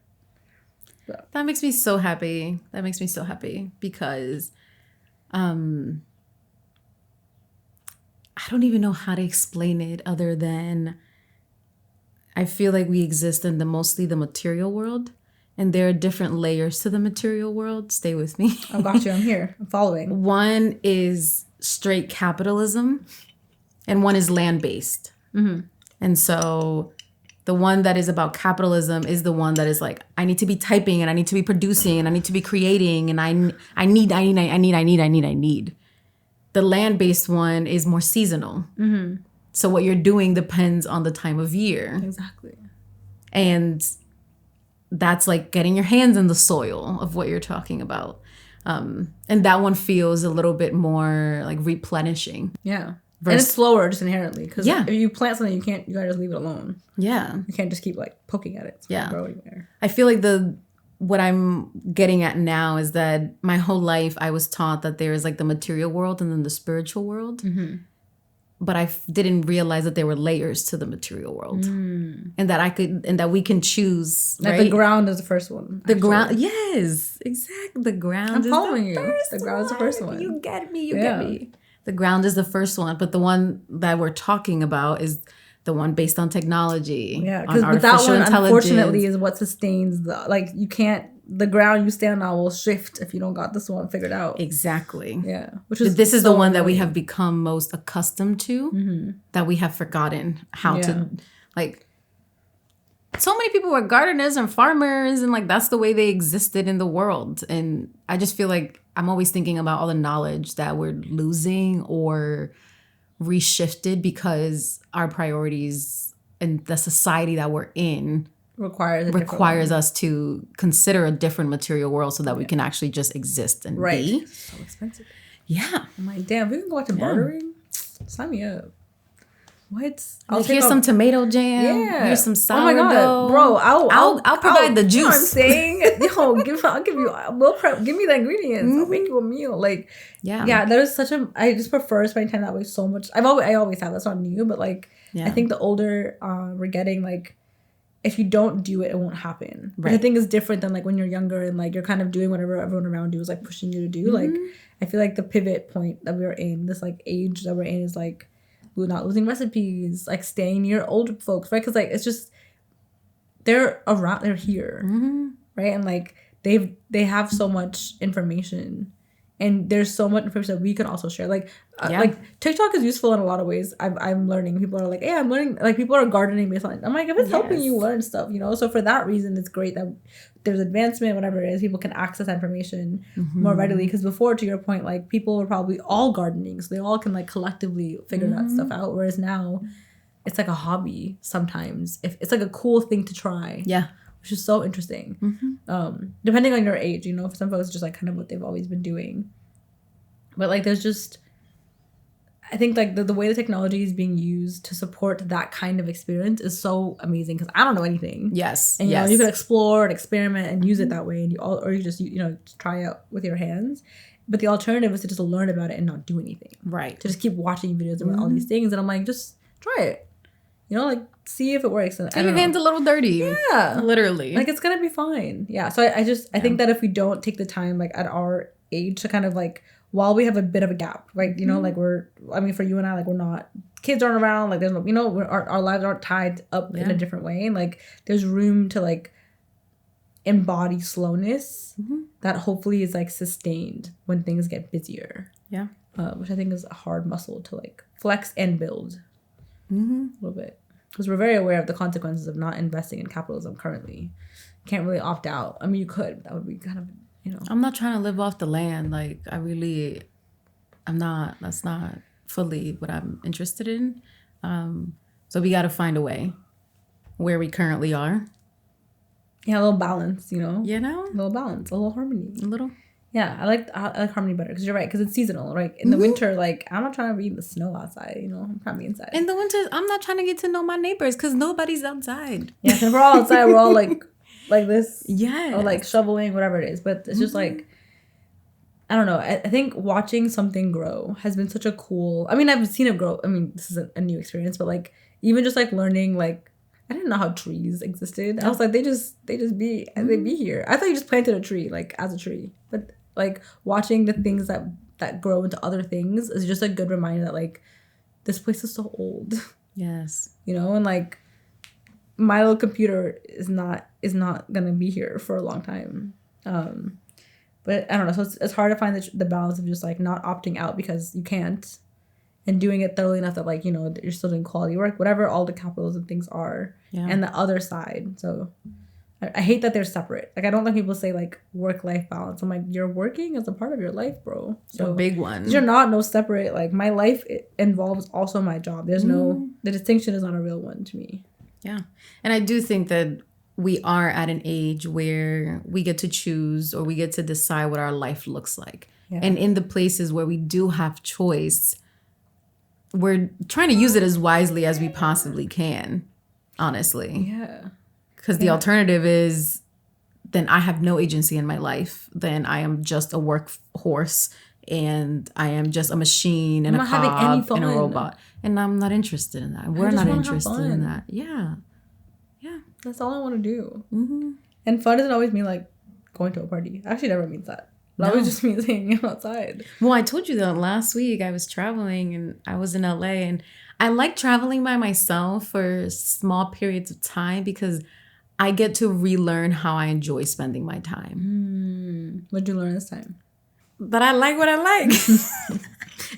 So. That makes me so happy. Because, I don't even know how to explain it other than I feel like we exist in mostly the material world. And there are different layers to the material world. Stay with me. I got you. I'm here. I'm following. One is straight capitalism, and one is land-based. And so the one that is about capitalism is the one that is like, I need to be typing, and I need to be producing, and I need to be creating, and I need. The land-based one is more seasonal. So what you're doing depends on the time of year. Exactly. And that's like getting your hands in the soil of what you're talking about. And that one feels a little bit more like replenishing. Yeah. And it's slower just inherently. Because if you plant something, you gotta just leave it alone. Yeah. You can't just keep like poking at it. It's gonna grow anywhere. I feel like what I'm getting at now is that my whole life I was taught that there is like the material world and then the spiritual world. But I didn't realize that there were layers to the material world, and that we can choose. Like the ground is the first one. The ground, yes, exactly. The ground. I'm following you. First the ground is the first one. You get me. You get me. The ground is the first one, but the one that we're talking about is the one based on technology. Yeah, because that one, unfortunately, is what sustains you can't. The ground you stand on will shift if you don't got this one figured out. Exactly. Yeah. This is the one that we have become most accustomed to, that we have forgotten how to, like, so many people were gardeners and farmers, and like that's the way they existed in the world. And I just feel like I'm always thinking about all the knowledge that we're losing or reshifted because our priorities and the society that we're in requires us to consider a different material world so that we can actually just exist and be. So expensive. Yeah. I'm like, damn, we can go out to bartering. Sign me up. What? Here's some tomato jam. Yeah. Here's some sourdough. Oh my god, bro! I'll provide the juice. You know what I'm saying, I'll give you. We'll prep. Give me the ingredients. I'll make you a meal. Like, yeah. That is such a. I just prefer spending time that way so much. I always have. That's not new, but like, I think the older we're getting, like, if you don't do it, it won't happen. Right. Which I think is different than like when you're younger and like you're kind of doing whatever everyone around you is like pushing you to do. Like, I feel like the pivot point that we're in, this like age that we're in, is like, we're not losing recipes, like staying near old folks, right? Because like it's just they're around, they're here, right? And like they have so much information, and there's so much information that we can also share. Like like TikTok is useful in a lot of ways. I'm learning. People are like, hey, I'm learning. Like people are gardening based on it. I'm like, if it's helping you learn stuff, you know. So for that reason, it's great that there's advancement, whatever it is, people can access information more readily. Because before, to your point, like people were probably all gardening, so they all can like collectively figure that stuff out. Whereas now, it's like a hobby sometimes. If it's like a cool thing to try. Yeah. Which is so interesting. Depending on your age, you know, for some folks, it's just like kind of what they've always been doing. But like, there's just, I think like the way the technology is being used to support that kind of experience is so amazing, because I don't know anything. Yes. And you know, you can explore and experiment and use it that way, and you just try out with your hands. But the alternative is to just learn about it and not do anything. Right. To just keep watching videos about all these things, and I'm like, just try it. You know, like, see if it works. And your hands a little dirty. Yeah. Literally. Like, it's going to be fine. Yeah. So I think that if we don't take the time, like, at our age to kind of, like, while we have a bit of a gap, right? You know, like for you and I, like we're not, kids aren't around, like there's no, you know, our lives aren't tied up in a different way. And like there's room to like embody slowness that hopefully is like sustained when things get busier. Yeah. Which I think is a hard muscle to like flex and build a little bit. Because we're very aware of the consequences of not investing in capitalism currently. Can't really opt out. I mean, you could. That would be kind of, you know. I'm not trying to live off the land. Like, I'm not. That's not fully what I'm interested in. So we got to find a way where we currently are. Yeah, a little balance, you know? You know? A little balance, a little harmony. A little. Yeah, I like harmony better because you're right, because it's seasonal, right? In the winter, like, I'm not trying to be in the snow outside, you know? I'm trying to be inside. In the winter, I'm not trying to get to know my neighbors because nobody's outside. Yeah, if we're all outside, we're all like this. Yeah. Or like shoveling, whatever it is. But it's just like, I don't know. I think watching something grow has been such a cool, I mean, I've seen it grow. I mean, this is a new experience, but like, even just like learning, like, I didn't know how trees existed. I was like, they just be, and they be here. I thought you just planted a tree, like, as a tree. But like watching the things that grow into other things is just a good reminder that like this place is so old. Yes. You know, and like my little computer is not gonna be here for a long time. But I don't know. So it's hard to find the balance of just like not opting out because you can't, and doing it thoroughly enough that like, you know, you're still doing quality work, whatever all the capitalism things are, and the other side. So I hate that they're separate. Like, I don't like people say like work-life balance. I'm like, you're working as a part of your life, bro. So a big one. You're not no separate. Like, my life involves also my job. There's no, the distinction is not a real one to me. Yeah. And I do think that we are at an age where we get to choose or we get to decide what our life looks like. Yeah. And in the places where we do have choice, we're trying to use it as wisely as we possibly can, honestly. Yeah. Because the alternative is then I have no agency in my life. Then I am just a workhorse and I am just a machine and a cog and a robot. And I'm not interested in that. We're not interested in that. Yeah. Yeah. That's all I want to do. Mm-hmm. And fun doesn't always mean like going to a party. Actually, never means that. It always just means hanging outside. Well, I told you that last week I was traveling and I was in LA, and I like traveling by myself for small periods of time because I get to relearn how I enjoy spending my time. What'd you learn this time? That I like what I like.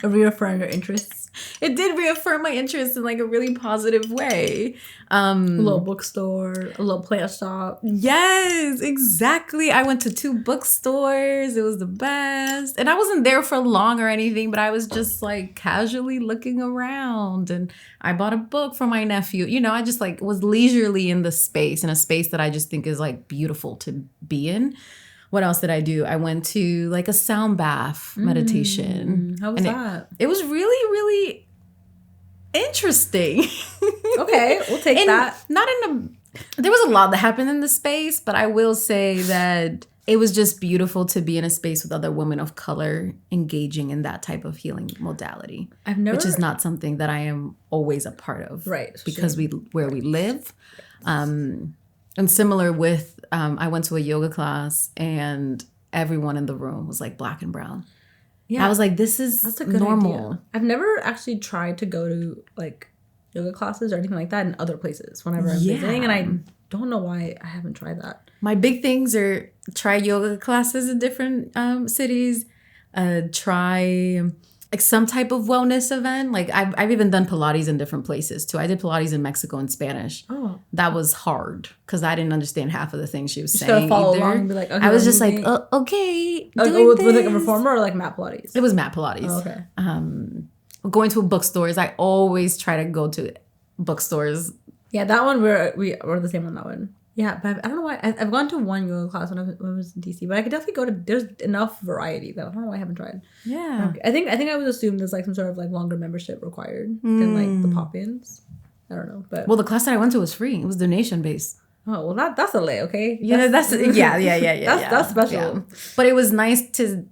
Reaffirm your interests. It did reaffirm my interest in like a really positive way. A little bookstore, a little plant shop. Yes, exactly. I went to 2 bookstores. It was the best. And I wasn't there for long or anything, but I was just like casually looking around, and I bought a book for my nephew. You know, I just like was leisurely in a space that I just think is like beautiful to be in. What else did I do? I went to like a sound bath meditation. How was that? It was really, really interesting. Okay, we'll take that. There was a lot that happened in the space, but I will say that it was just beautiful to be in a space with other women of color engaging in that type of healing modality. Which is not something that I am always a part of. Right. Because where we live. And similar with, I went to a yoga class and everyone in the room was like black and brown. Yeah. I was like, that's a good normal. Idea. I've never actually tried to go to like yoga classes or anything like that in other places whenever I'm visiting. And I don't know why I haven't tried that. My big things are try yoga classes in different cities, try like some type of wellness event. Like I've even done Pilates in different places too. I did Pilates in Mexico in Spanish. Oh, that was hard because I didn't understand half of the things she was saying. Follow along and be like, okay, I was just like, okay. Was like a reformer or like mat Pilates? It was mat Pilates. Oh, okay. Going to bookstores, I always try to go to bookstores. Yeah, that one we're the same on that one. Yeah, but I don't know why. I've gone to one yoga class when I was in DC, but I could definitely go to. There's enough variety that I don't know why I haven't tried. Yeah, I think I would assume there's like some sort of like longer membership required than like the pop-ins. I don't know, but well, the class that I went to was free. It was donation based. Oh well, that's a lay, okay. Yeah, that's that's special. Yeah. But it was nice to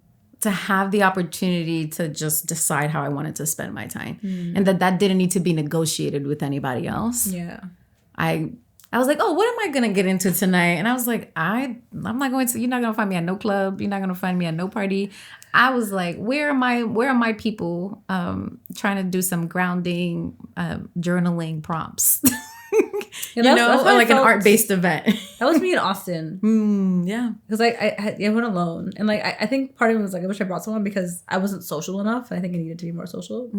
have the opportunity to just decide how I wanted to spend my time, and that didn't need to be negotiated with anybody else. Yeah, I I was like, oh, what am I gonna get into tonight? And I was like, I'm not going to. You're not gonna find me at no club. You're not gonna find me at no party. I was like, where are my people? Trying to do some grounding, journaling prompts. Yeah, that's or like an art-based event. That was me in Austin. Yeah, because I went alone, and like I think part of it was like I wish I brought someone because I wasn't social enough. I think I needed to be more social.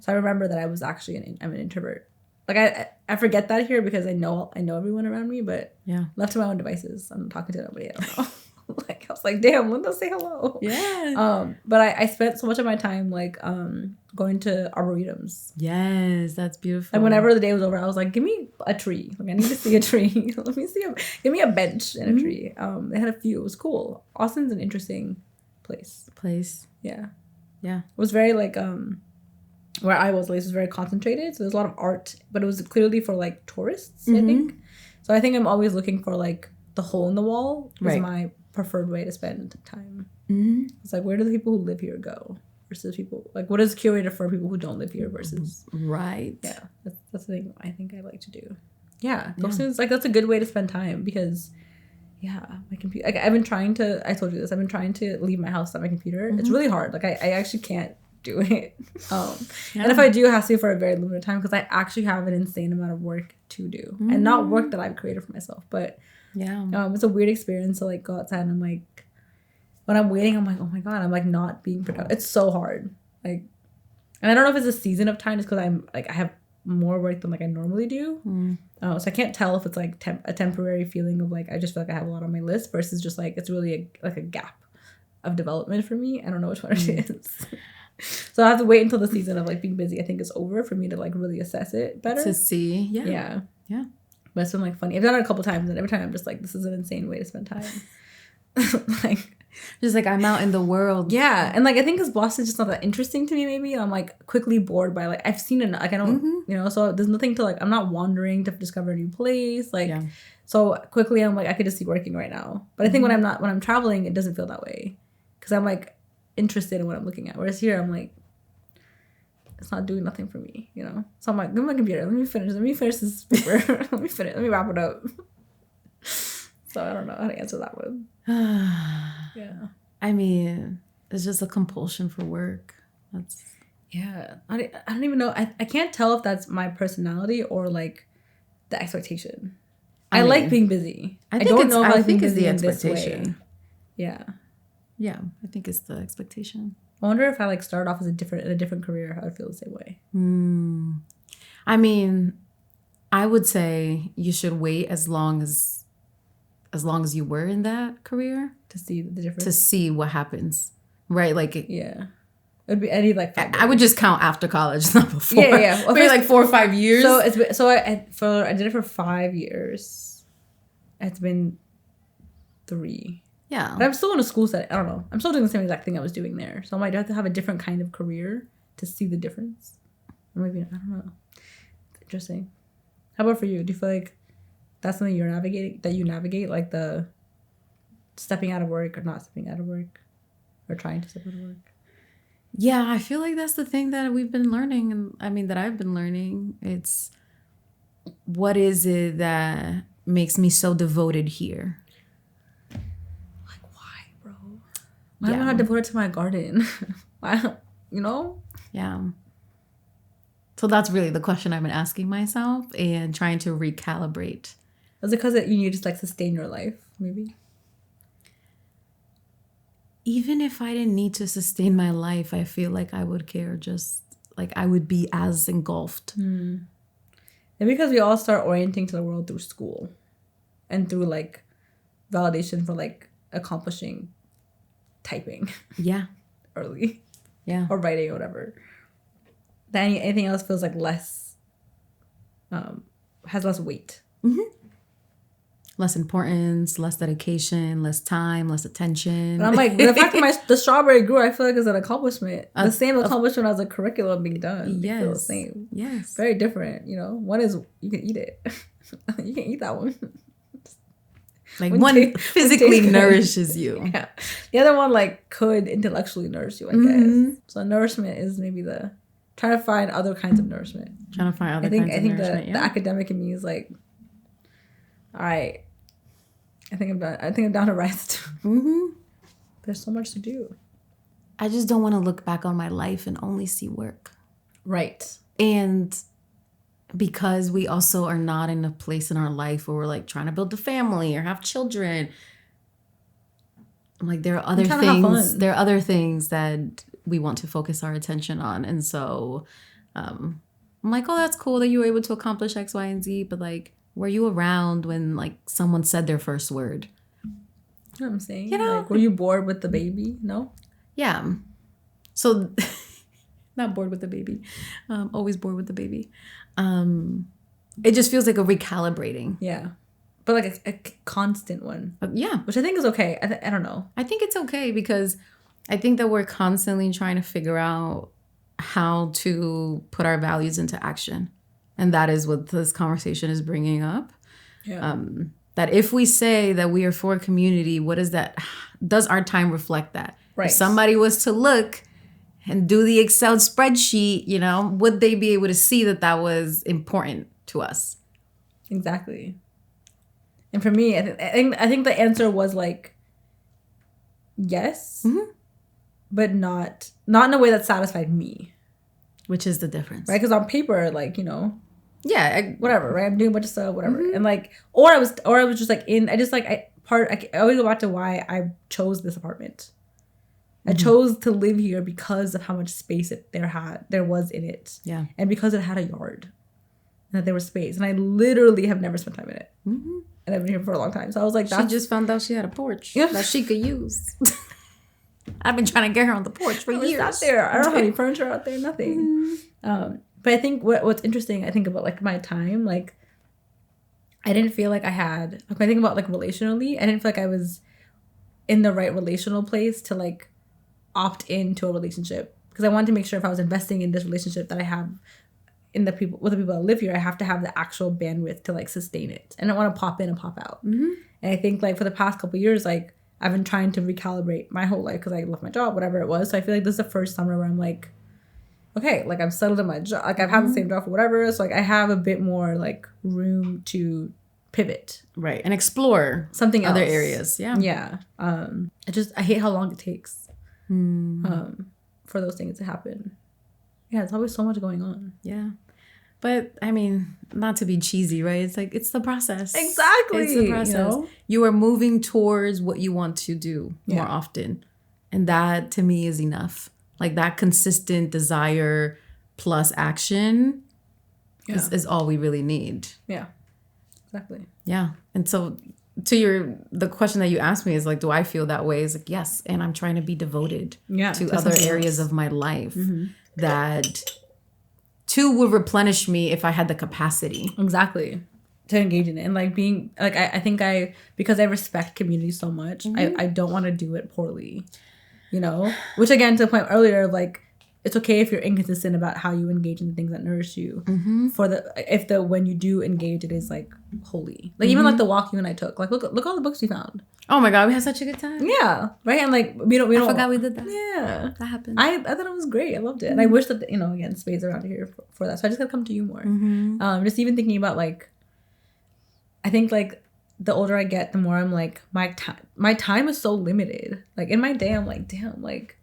So I remember that I was actually I'm an introvert. Like I forget that here because I know everyone around me, but left to my own devices, I'm talking to nobody. I don't know. Like I was like, damn, Linda, say hello. Yeah. But I spent so much of my time like going to arboretums. Yes, that's beautiful. And whenever the day was over, I was like, give me a tree. Like I need to see a tree. Give me a bench and a tree. They had a few. It was cool. Austin's an interesting place. Yeah. It was very like where I was, at least, was very concentrated. So there's a lot of art, but it was clearly for like tourists, I think. So I think I'm always looking for like the hole in the wall is my preferred way to spend time. It's like, where do the people who live here go versus people like what is curated for people who don't live here versus that's the thing I think I like to do. Those things, like that's a good way to spend time because my computer, like I told you this, I've been trying to leave my house on my computer. It's really hard. Like I actually can't do it. And if I do, it has to be for a very limited time because I actually have an insane amount of work to do and not work that I've created for myself, but it's a weird experience to like go outside and I'm like, when I'm waiting, I'm like, oh my god, I'm like not being productive. It's so hard. Like, and I don't know if it's a season of time just because I'm like I have more work than like I normally do. So I can't tell if it's like a temporary feeling of like I just feel like I have a lot on my list versus just like it's really like a gap of development for me. I don't know which one it is. So I have to wait until the season of like being busy I think is over for me to like really assess it better. To see. Yeah. But it's been like funny. I've done it a couple times and every time I'm just like, this is an insane way to spend time. Like just like I'm out in the world. And like I think because Boston's just not that interesting to me maybe, and I'm like quickly bored by like I've seen it, like I don't so there's nothing to like, I'm not wandering to discover a new place like so quickly I'm like I could just be working right now. But I think when I'm traveling it doesn't feel that way because I'm like interested in what I'm looking at, whereas here I'm like it's not doing nothing for me, so I'm like, give me my computer, let me finish this paper. let me wrap it up. So I don't know how to answer that one. I mean, it's just a compulsion for work. That's I don't even know. I can't tell if that's my personality or like the expectation. I mean, like being busy. I don't know if I think it's the expectation. Yeah, I think it's the expectation. I wonder if I like started off in a different career, I would feel the same way. I mean, I would say you should wait as long as you were in that career to see the difference, to see what happens, right? Like it'd be any like 5 years. I would just count after college, not before. Well, maybe like 4 or 5 years. I did it for 5 years. It's been 3. But I'm still in a school setting. I don't know. I'm still doing the same exact thing I was doing there. So I might have to have a different kind of career to see the difference. Or maybe, I don't know. It's interesting. How about for you? Do you feel like that's something you navigate, like the stepping out of work or not stepping out of work or trying to step out of work? Yeah, I feel like that's the thing that we've been learning. And I mean, that I've been learning. It's what is it that makes me so devoted here? Why am I not devoted to my garden? Why, Yeah. So that's really the question I've been asking myself and trying to recalibrate. Is it because you need to like sustain your life, maybe? Even if I didn't need to sustain my life, I feel like I would care, just like I would be as engulfed. And because we all start orienting to the world through school and through like validation for like accomplishing typing early or writing or whatever, then anything else feels like less has less weight, less importance, less dedication, less time, less attention. And I'm like, the fact that the strawberry grew, I feel like is an accomplishment, the same accomplishment as a curriculum being done. Yes, feel the same. Yes, very different. One is you can eat it. You can eat that one. Like one physically nourishes you. Yeah. The other one like could intellectually nourish you, I guess. So nourishment is maybe trying to find other kinds of nourishment. I think the academic in me is like, All right. I think I'm down to rest. There's so much to do. I just don't want to look back on my life and only see work. Right. And because we also are not in a place in our life where we're like trying to build a family or have children. I'm like, there are other things. There are other things that we want to focus our attention on. And so I'm like, oh, that's cool that you were able to accomplish X, Y, and Z. But like, were you around when like someone said their first word? You know what I'm saying? You know, like, were you bored with the baby? No? Yeah. So not bored with the baby. Always bored with the baby. It just feels like a recalibrating. Yeah. But like a constant one. Yeah. Which I think is okay. I don't know. I think it's okay because I think that we're constantly trying to figure out how to put our values into action. And that is what this conversation is bringing up. Yeah. That if we say that we are for a community, what is that? Does our time reflect that? Right. If somebody was to look and do the Excel spreadsheet, you know, would they be able to see that that was important to us? Exactly. And for me, I think the answer was like, yes, but not in a way that satisfied me. Which is the difference. Right? Because on paper, like, you know, yeah, whatever, right? I'm doing a bunch of stuff, whatever. And like, or I was just like I always go back to why I chose this apartment. I chose to live here because of how much space there was in it. Yeah. And because it had a yard. And that there was space. And I literally have never spent time in it. And I've been here for a long time. So I was like, she just found out she had a porch that she could use. I've been trying to get her on the porch for years. It's out there. I don't have any furniture out there, nothing. But I think what's interesting, I think about like my time, like I didn't feel like I had, like when I think about like relationally, I didn't feel like I was in the right relational place to like opt into a relationship. Because I wanted to make sure if I was investing in this relationship that I have with the people that live here, I have to have the actual bandwidth to like sustain it. I don't want to pop in and pop out. And I think like for the past couple of years, like I've been trying to recalibrate my whole life because I left my job, whatever it was. So I feel like this is the first summer where I'm like, okay, like I'm settled in my job, like I've had the same job for whatever. So like I have a bit more like room to pivot. Right. And explore something else. Other areas. Yeah. Yeah. I hate how long it takes for those things to happen. Yeah, it's always so much going on. Yeah. But I mean, not to be cheesy, right? It's like, it's the process. Exactly. It's the process. You know? You are moving towards what you want to do more often. And that to me is enough. Like that consistent desire plus action is all we really need. Yeah, exactly. Yeah. And so to the question that you asked me is like, do I feel that way? Is like, yes. And I'm trying to be devoted to other areas of my life that too would replenish me if I had the capacity. Exactly. To engage in it. And like being like, I think because I respect community so much, I don't want to do it poorly, you know, which again, to the point earlier of like, it's okay if you're inconsistent about how you engage in the things that nourish you. When you do engage, it is like holy. Like even like the walk you and I took. Like look all the books we found. Oh my god, we had such a good time. Yeah, right. And like we don't. I forgot we did that. Yeah, that happened. I thought it was great. I loved it, and I wish that again space around here for that. So I just gotta come to you more. Just even thinking about like, I think like the older I get, the more I'm like my time is so limited. Like in my day, I'm like damn like.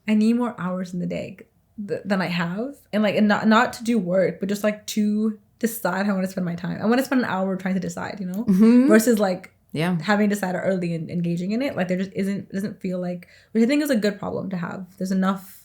I need more hours in the day than I have. And like, and not to do work, but just like to decide how I want to spend my time. I want to spend an hour trying to decide, you know, versus like having decided early and engaging in it. Like there just doesn't feel like, which I think is a good problem to have. There's enough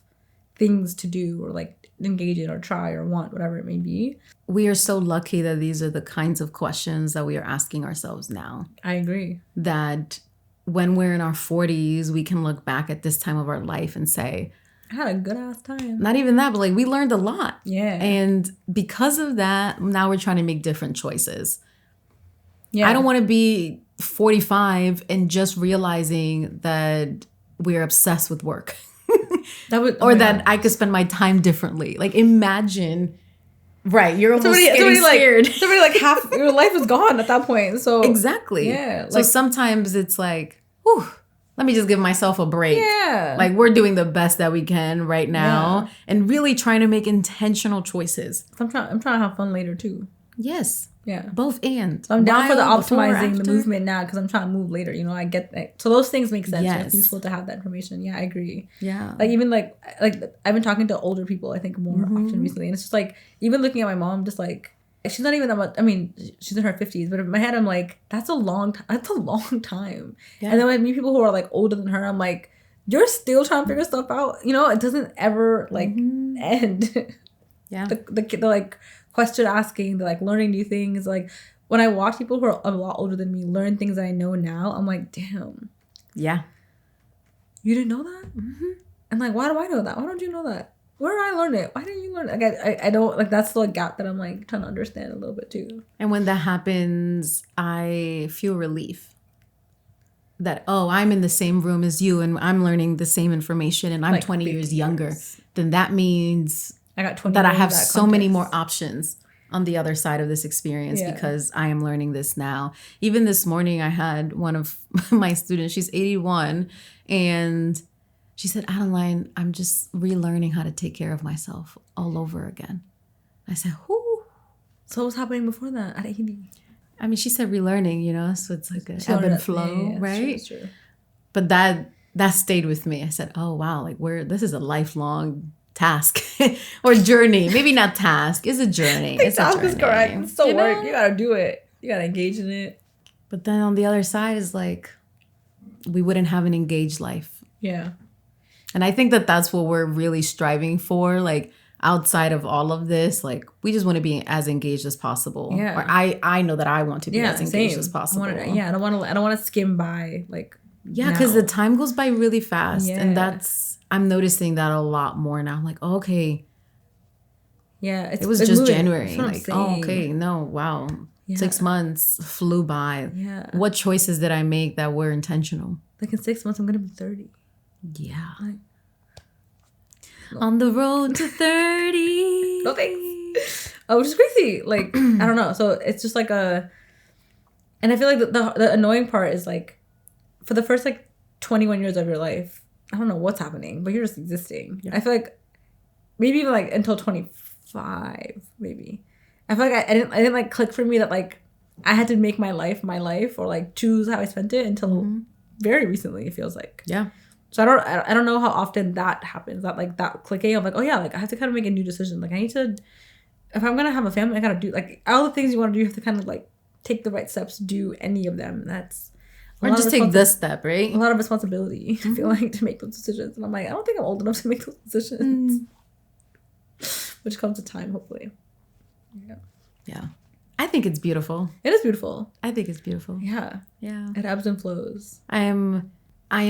things to do or like engage in or try or want, whatever it may be. We are so lucky that these are the kinds of questions that we are asking ourselves now. I agree. That when we're in our 40s, we can look back at this time of our life and say, I had a good ass time. Not even that, but like we learned a lot. Yeah. And because of that, now we're trying to make different choices. Yeah. I don't want to be 45 and just realizing that we're obsessed with work. That I could spend my time differently. Like imagine, right? You're almost getting scared. Somebody like half your life is gone at that point. So exactly. Yeah. So sometimes it's like, whew, let me just give myself a break. Yeah. Like we're doing the best that we can right now and really trying to make intentional choices. I'm trying to have fun later too. Yes. Yeah. Both and. So I'm down for the While, before, optimizing the after. movement now because I'm trying to move later. You know, I get that. So those things make sense. Yes. It's useful to have that information. Yeah, I agree. Yeah. Like even like I've been talking to older people, I think, more often recently. And it's just like, even looking at my mom, just like, she's not even that much. I mean, she's in her 50s, but in my head, I'm like, that's a long time. That's a long time. Yeah. And then when I meet people who are like older than her, I'm like, you're still trying to figure stuff out. You know, it doesn't ever like end. Yeah. The like question asking, the like learning new things. Like when I watch people who are a lot older than me learn things that I know now, I'm like, damn. Yeah. You didn't know that? Mm-hmm. And like, why do I know that? Why don't you know that? Where did I learn it? Why didn't you learn it? Like, I don't, like, that's the gap that I'm like trying to understand a little bit too. And when that happens, I feel relief that, oh, I'm in the same room as you and I'm learning the same information and I'm like 20 years younger. Then that means I got 20 that I have so many context. more options on the other side of this experience because I am learning this now. Even this morning, I had one of my students, she's 81, and she said, Adeline, I'm just relearning how to take care of myself all over again. I said, whoo. So what was happening before that at 80? I mean, she said relearning, you know, so it's like an ebb and flow, right? That's true. But that stayed with me. I said, oh, wow, like this is a lifelong task or journey. Maybe not task. It's a journey. It's a journey. Is correct. It's still work. You gotta do it. You gotta engage in it. But then on the other side is like, we wouldn't have an engaged life. Yeah. And I think that that's what we're really striving for. Like outside of all of this, like we just want to be as engaged as possible. Yeah. Or I know that I want to be as engaged as possible. I don't want to skim by like. Yeah, because the time goes by really fast, and I'm noticing that a lot more now. I'm like, oh, okay. Yeah, it was just moving. January. Like, oh, okay, no, wow, 6 months flew by. Yeah, what choices did I make that were intentional? Like in 6 months, I'm gonna be 30. Yeah. On the road to 30. No thanks. Which is crazy. Like, I don't know. So it's just like and I feel like the annoying part is like, for the first like 21 years of your life, I don't know what's happening, but you're just existing. Yeah. I feel like maybe even like until 25, maybe. I feel like I didn't like click for me that like I had to make my life or like choose how I spent it until very recently, it feels like. Yeah. So I don't know how often that happens, that like that clicking of like, oh yeah, like I have to kind of make a new decision. Like I need to, if I'm gonna have a family, I gotta do like all the things you want to do. You have to kind of like take the right steps to do any of them. That's or just take this step, right? A lot of responsibility. I feel like to make those decisions, and I'm like, I don't think I'm old enough to make those decisions. Which comes to time, hopefully. Yeah. Yeah. I think it's beautiful. It is beautiful. I think it's beautiful. Yeah. Yeah. It ebbs and flows. I am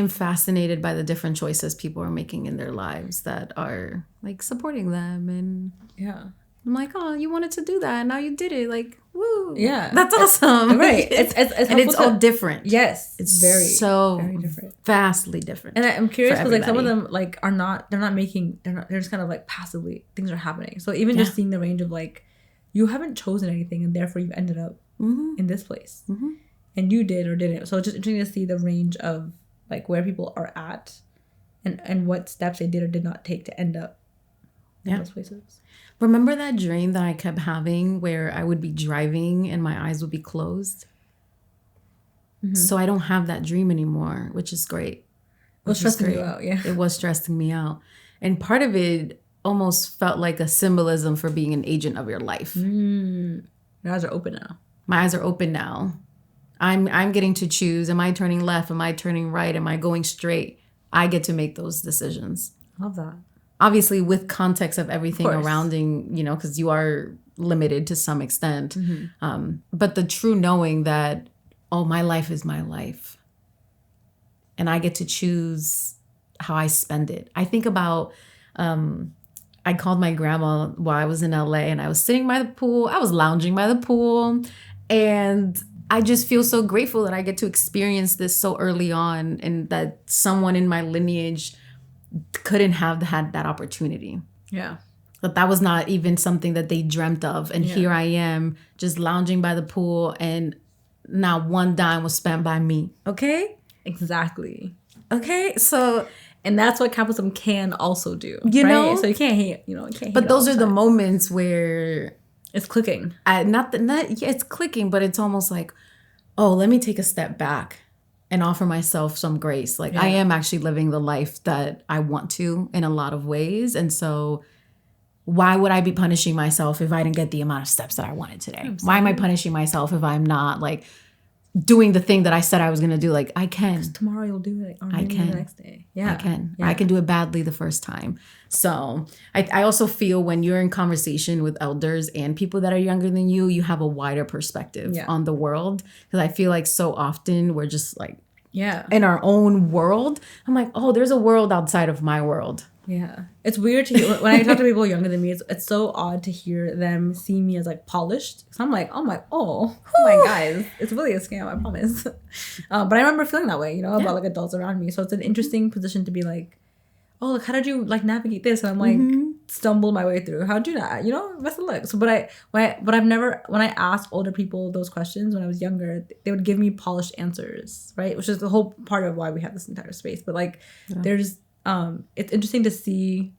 fascinated by the different choices people are making in their lives that are like supporting them, and I'm like, oh, you wanted to do that, and now you did it. Like, woo! Yeah, that's awesome. Right? It's and it's all different. Yes, it's very different, vastly different. And I'm curious because like some of them like they're just kind of like passively, things are happening. So even just seeing the range of like, you haven't chosen anything, and therefore you ended up in this place, and you did or didn't. So it's just interesting to see the range of like where people are at, and what steps they did or did not take to end up in those places. Remember that dream that I kept having where I would be driving and my eyes would be closed? So I don't have that dream anymore, which is great. It was stressing you out, yeah. It was stressing me out. And part of it almost felt like a symbolism for being an agent of your life. Your eyes are open now. My eyes are open now. I'm getting to choose. Am I turning left? Am I turning right? Am I going straight? I get to make those decisions. Love that. Obviously, with context of everything surrounding, you know, because you are limited to some extent. But the true knowing that, oh, my life is my life. And I get to choose how I spend it. I think about, I called my grandma while I was in LA, and I was sitting by the pool. I was lounging by the pool. And I just feel so grateful that I get to experience this so early on, and that someone in my lineage couldn't have had that opportunity. Yeah. But that was not even something that they dreamt of. And here I am just lounging by the pool, and not one dime was spent by me. Okay? Exactly. Okay? So, and that's what capitalism can also do. You know? So you can't hate, you can't hate. But those are the moments where It's clicking. It's clicking, but it's almost like, oh, let me take a step back and offer myself some grace. Like I am actually living the life that I want to in a lot of ways. And so why would I be punishing myself if I didn't get the amount of steps that I wanted today? Absolutely. Why am I punishing myself if I'm not like doing the thing that I said I was going to do? Like I can. Tomorrow you'll do it. Or maybe the next day. Yeah. I can. Yeah. I can do it badly the first time. So I also feel when you're in conversation with elders and people that are younger than you have a wider perspective on the world. Because I feel like so often we're just like in our own world. I'm like, oh, there's a world outside of my world. Yeah. It's weird to hear, when I talk to people younger than me, it's so odd to hear them see me as like polished. So I'm like, oh my guys, it's really a scam, I promise. But I remember feeling that way, about like adults around me. So it's an interesting position to be like, oh, like how did you like navigate this? And I'm like, stumble my way through. How'd you not? Best of luck. So, but I've never, when I asked older people those questions when I was younger, they would give me polished answers, right? Which is the whole part of why we have this entire space. But like, there's, it's interesting to see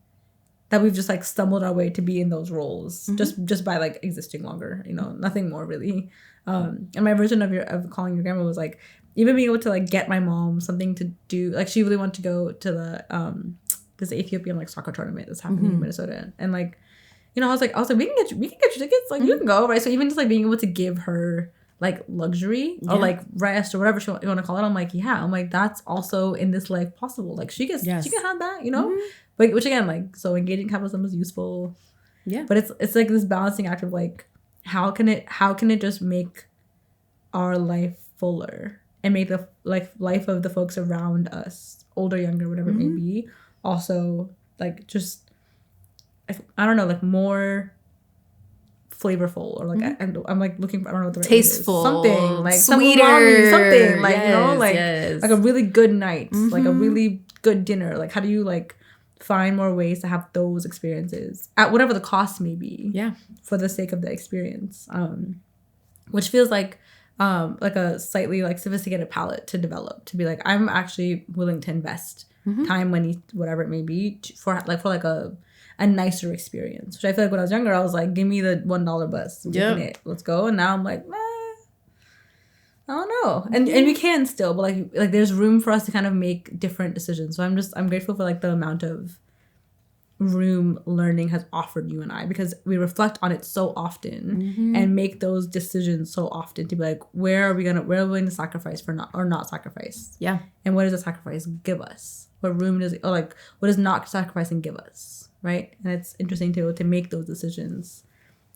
that we've just like stumbled our way to be in those roles just by like existing longer, nothing more really. And my version of calling your grandma was like even being able to like get my mom something to do. Like she really wanted to go to the Ethiopian like soccer tournament that's happening in Minnesota, and like I was like we can get you tickets, like you can go, right? So even just like being able to give her like luxury or like rest or whatever you want to call it, I'm like that's also in this life possible. Like she can have that, but which again, like, so engaging capitalism is useful, but it's like this balancing act of like how can it just make our life fuller and make the like life of the folks around us, older, younger, whatever it may be, also like just I don't know, like more flavorful, or like I'm like looking for, I don't know what the right tasteful, word is. Something like sweeter, something like like a really good night, like a really good dinner. Like how do you like find more ways to have those experiences at whatever the cost may be, for the sake of the experience, which feels like a slightly like sophisticated palette to develop, to be like I'm actually willing to invest time, money, whatever it may be for a nicer experience. Which I feel like when I was younger, I was like, give me the $1 bus. Let's go. And now I'm like, I don't know. And we can still, but like there's room for us to kind of make different decisions. So I'm grateful for like the amount of room learning has offered you and I, because we reflect on it so often and make those decisions so often to be like, where are we willing to sacrifice for not sacrifice? Yeah. And what does the sacrifice give us? What room does it, or like what does not sacrificing give us? Right. And it's interesting to make those decisions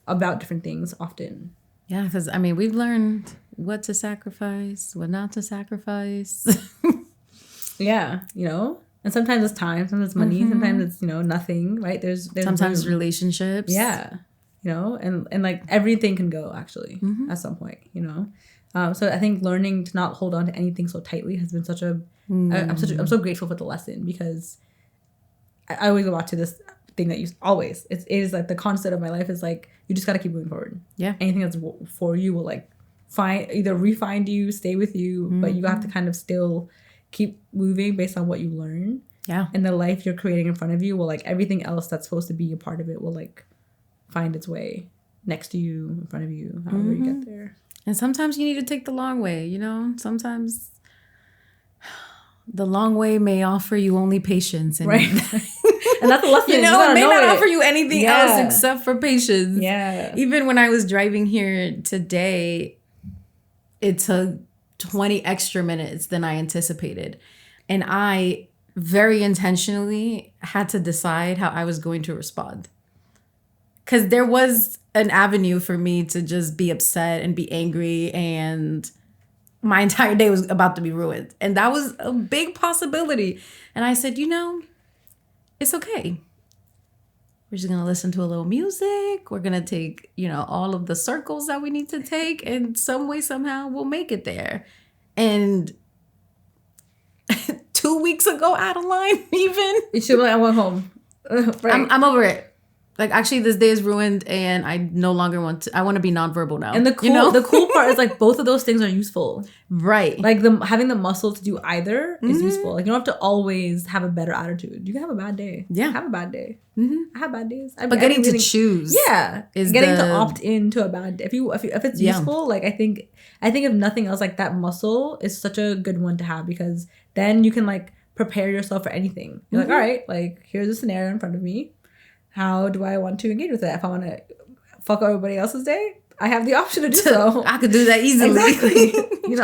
about different things often. Yeah, because I mean, we've learned what to sacrifice, what not to sacrifice. And sometimes it's time, sometimes it's money, sometimes it's nothing, right? There's sometimes relationships. Yeah. And like everything can go actually at some point, so I think learning to not hold on to anything so tightly has been I'm so grateful for the lesson, because I always go back to this thing that it is like the concept of my life is like, you just got to keep moving forward. Yeah. Anything that's for you will like re-find you, stay with you, but you have to kind of still keep moving based on what you learn. Yeah. And the life you're creating in front of you will, like, everything else that's supposed to be a part of it will like find its way next to you, in front of you, however you get there. And sometimes you need to take the long way, sometimes the long way may offer you only patience. And right. And that's a lesson. It may not offer you anything else except for patience. Yeah. Even when I was driving here today, it took 20 extra minutes than I anticipated. And I very intentionally had to decide how I was going to respond. Because there was an avenue for me to just be upset and be angry, and my entire day was about to be ruined. And that was a big possibility. And I said, it's okay. We're just going to listen to a little music. We're going to take, all of the circles that we need to take. And some way, somehow, we'll make it there. And 2 weeks ago, Adeline, even. You should be like, I went home. Right. I'm over it. Like, actually, this day is ruined, and I no longer I want to be nonverbal now. And the cool part is, like, both of those things are useful. Right. Like, having the muscle to do either is useful. Like, you don't have to always have a better attitude. You can have a bad day. Yeah. Have a bad day. I have bad days. But getting to choose. Yeah. Is getting to opt into a bad day. If it's useful, like, I think if nothing else, like, that muscle is such a good one to have, because then you can, like, prepare yourself for anything. You're like, all right, like, here's a scenario in front of me. How do I want to engage with it? If I want to fuck up everybody else's day, I have the option to do so. I could do that easily. Exactly. you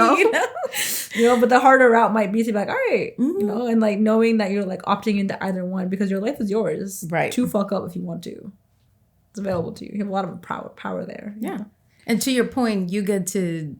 know, but the harder route might be to be like, all right, you know, and like knowing that you're like opting into either one, because your life is yours. Right. To fuck up if you want to. It's available to you. You have a lot of power there. Yeah. Know? And to your point, you get to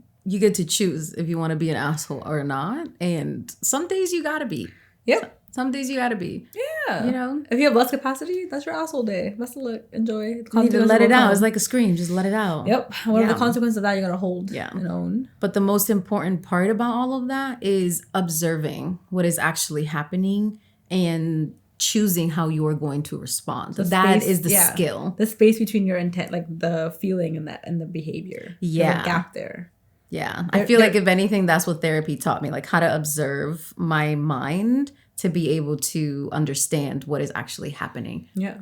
choose if you want to be an asshole or not. And some days you gotta be. Yep. Some days you gotta be. Yeah. You know? If you have less capacity, that's your asshole day. Best of luck. Enjoy. You need to let it out. It's like a scream. Just let it out. Yep. Whatever the consequence of that, you gotta hold and own. But the most important part about all of that is observing what is actually happening and choosing how you are going to respond. That is the skill. The space between your intent, like the feeling and the behavior. Yeah. There's a gap there. Yeah. I feel like if anything, that's what therapy taught me, like how to observe my mind to be able to understand what is actually happening. Yeah.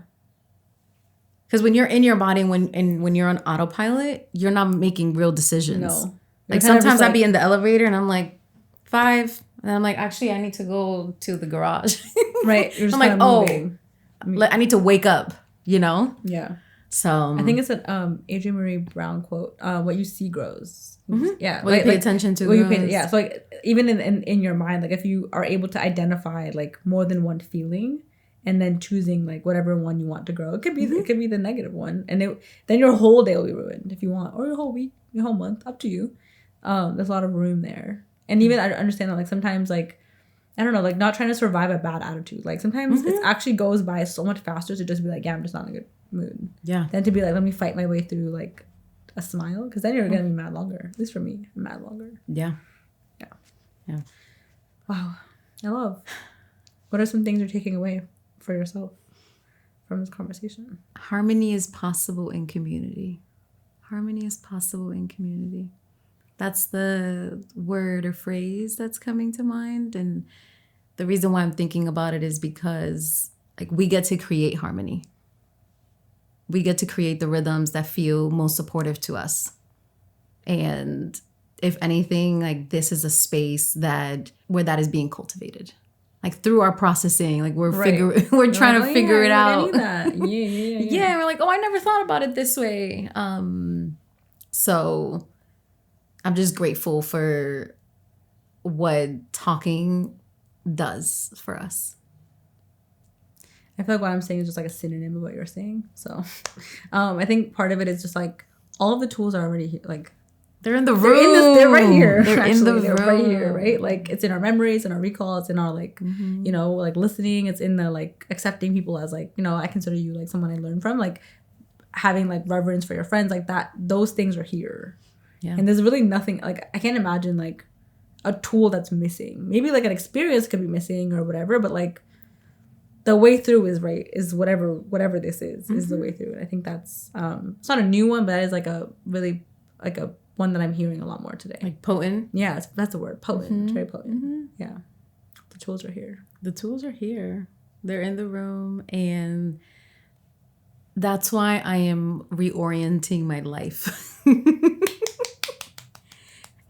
Because when you're in your body, when you're on autopilot, you're not making real decisions. No. Like sometimes I'd be in the elevator and I'm like, 5. And I'm like, actually, I need to go to the garage. Right. You're just I'm like, I need to wake up, you know? Yeah. So I think it's an Adrienne Marie Brown quote. What you see grows. Yeah. What you pay attention to grows. So like even in your mind, like if you are able to identify like more than one feeling and then choosing like whatever one you want to grow, it could be the negative one, and then your whole day will be ruined if you want, or your whole week, your whole month, up to you. There's a lot of room there. And even I understand that like sometimes like, I don't know, like not trying to survive a bad attitude. Like sometimes it actually goes by so much faster to just be like, yeah, I'm just not in a good mood. Yeah. Than to be like, let me fight my way through like a smile. Because then you're going to be mad longer. At least for me, I'm mad longer. Yeah. Yeah. Yeah. Wow. I love. What are some things you're taking away for yourself from this conversation? Harmony is possible in community. Harmony is possible in community. That's the word or phrase that's coming to mind. And the reason why I'm thinking about it is because like we get to create harmony. We get to create the rhythms that feel most supportive to us. And if anything, like this is a space where that is being cultivated. Like through our processing, like we're trying to figure it out. Yeah, we're like, oh, I never thought about it this way. So I'm just grateful for what talking does for us. I feel like what I'm saying is just like a synonym of what you're saying. So I think part of it is just like all of the tools are already here. Like they're in the room. They're right here. They're in the room. They're right here, right? Like it's in our memories and our recall. It's in our like, you know, like listening. It's in the like accepting people as like, you know, I consider you like someone I learned from. Like having like reverence for your friends, like that. Those things are here. Yeah. And there's really nothing, like, I can't imagine, like, a tool that's missing. Maybe, like, an experience could be missing or whatever, but, like, the way through is whatever this is the way through. And I think that's, it's not a new one, but that is, like, a really, like, a one that I'm hearing a lot more today. Like potent? Yeah, that's a word. Potent. It's very potent. Yeah. The tools are here. The tools are here. They're in the room, and that's why I am reorienting my life.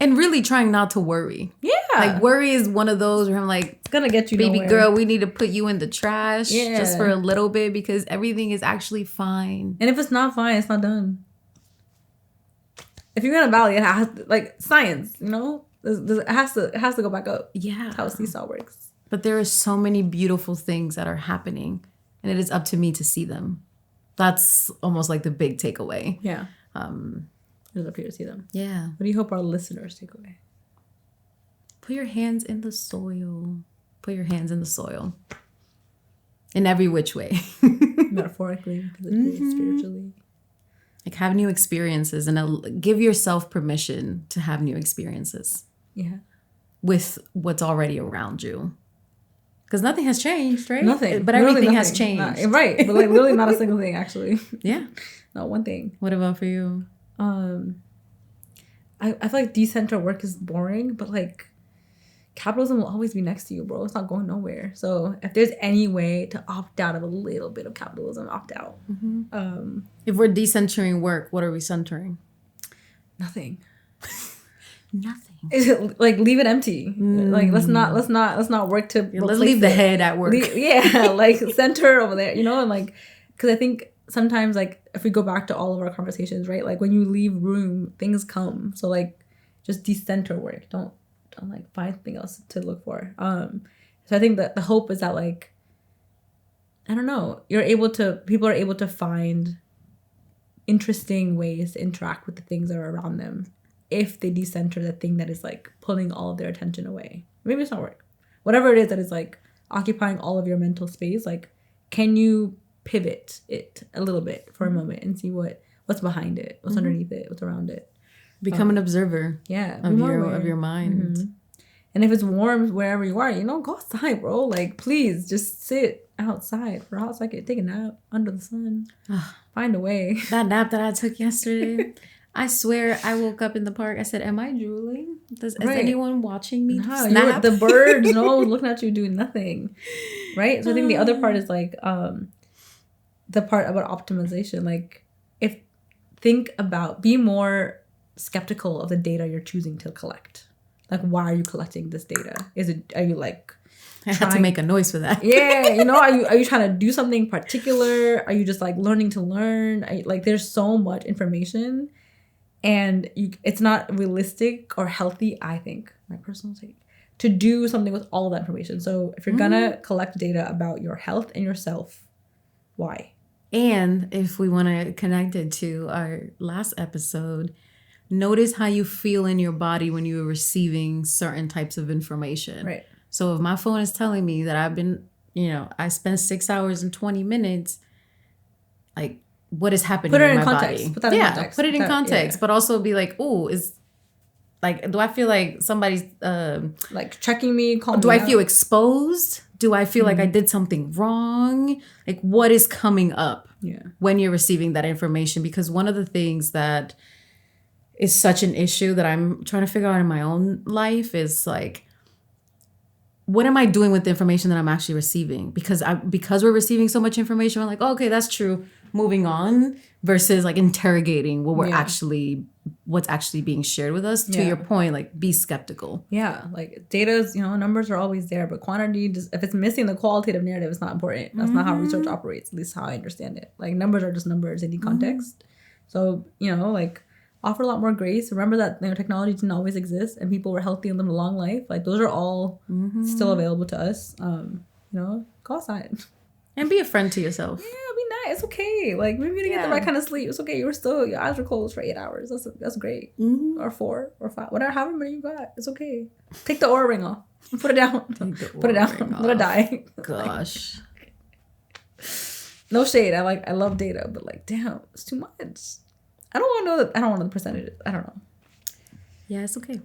And really trying not to worry. Yeah. Like worry is one of those where I'm like, it's gonna get you baby nowhere. Girl, we need to put you in the trash just for a little bit because everything is actually fine. And if it's not fine, it's not done. If you're in a valley, it has to, like science, you know? It has to go back up. Yeah. That's how a seesaw works. But there are so many beautiful things that are happening, and it is up to me to see them. That's almost like the big takeaway. Yeah. It's up here to see them. Yeah. What do you hope our listeners take away? Put your hands in the soil. Put your hands in the soil. In every which way. Metaphorically, spiritually. Like have new experiences and give yourself permission to have new experiences. Yeah. With what's already around you. Because nothing has changed, right? Nothing. But everything has changed. Right. But like literally not a single thing, actually. Yeah. Not one thing. What about for you? I feel like decenter work is boring, but like capitalism will always be next to you, bro. It's not going nowhere. So if there's any way to opt out of a little bit of capitalism, opt out. Mm-hmm. If we're decentering work, what are we centering? Nothing. Nothing. Like leave it empty. Like let's not work to. Yeah, let's leave the head at work. Like center over there, and like because I think sometimes like if we go back to all of our conversations, right? Like when you leave room, things come. So like just decenter work. Don't like find something else to look for. So I think that the hope is that like I don't know, people are able to find interesting ways to interact with the things that are around them if they decenter the thing that is like pulling all of their attention away. Maybe it's not work. Whatever it is that is like occupying all of your mental space, like can you pivot it a little bit for a moment and see what's behind it, what's underneath it, what's around it. Become an observer. Yeah. Of your mind. Mm-hmm. And if it's warm wherever you are, go outside, bro. Like please just sit outside for a hot second, take a nap under the sun. Find a way. That nap that I took yesterday. I swear I woke up in the park. I said, am I drooling? Is anyone watching me snap? The birds, looking at you doing nothing. Right? So I think the other part is like the part about optimization. Like be more skeptical of the data you're choosing to collect. Like why are you collecting this data? Are you like I had to make a noise for that. Yeah, are you trying to do something particular? Are you just like learning to learn? Like there's so much information. And it's not realistic or healthy, I think, my personal take, to do something with all of that information. So if you're gonna collect data about your health and yourself, why? And if we want to connect it to our last episode, notice how you feel in your body when you're receiving certain types of information. Right. So if my phone is telling me that I've been, I spent 6 hours and 20 minutes, like, what is happening in my body? Put that in context. Put it in context. But also be like, do I feel like somebody's like checking me, calling do me I feel exposed? Do I feel like I did something wrong? Like what is coming up when you're receiving that information? Because one of the things that is such an issue that I'm trying to figure out in my own life is like, what am I doing with the information that I'm actually receiving? Because we're receiving so much information, we're like, oh, okay, that's true. Moving on versus like interrogating what's actually being shared with us. To your point, like be skeptical. Yeah, like data's, numbers are always there, but quantity, if it's missing the qualitative narrative, it's not important. That's not how research operates, at least how I understand it. Like numbers are just numbers, they need context. So, like offer a lot more grace. Remember that technology didn't always exist and people were healthy and lived a long life. Like those are all still available to us. Go outside. And be a friend to yourself. Yeah, be nice. It's okay. Like maybe you didn't get the right kind of sleep. It's okay. Your eyes were closed for 8 hours. That's great. Or 4 or 5. Whatever, however many you got. It's okay. Take the Oura ring off. Put it down. Put it down. Let it die. Gosh. No shade. I love data, but like, damn, it's too much. I don't want to know the percentages. I don't know. Yeah, it's okay.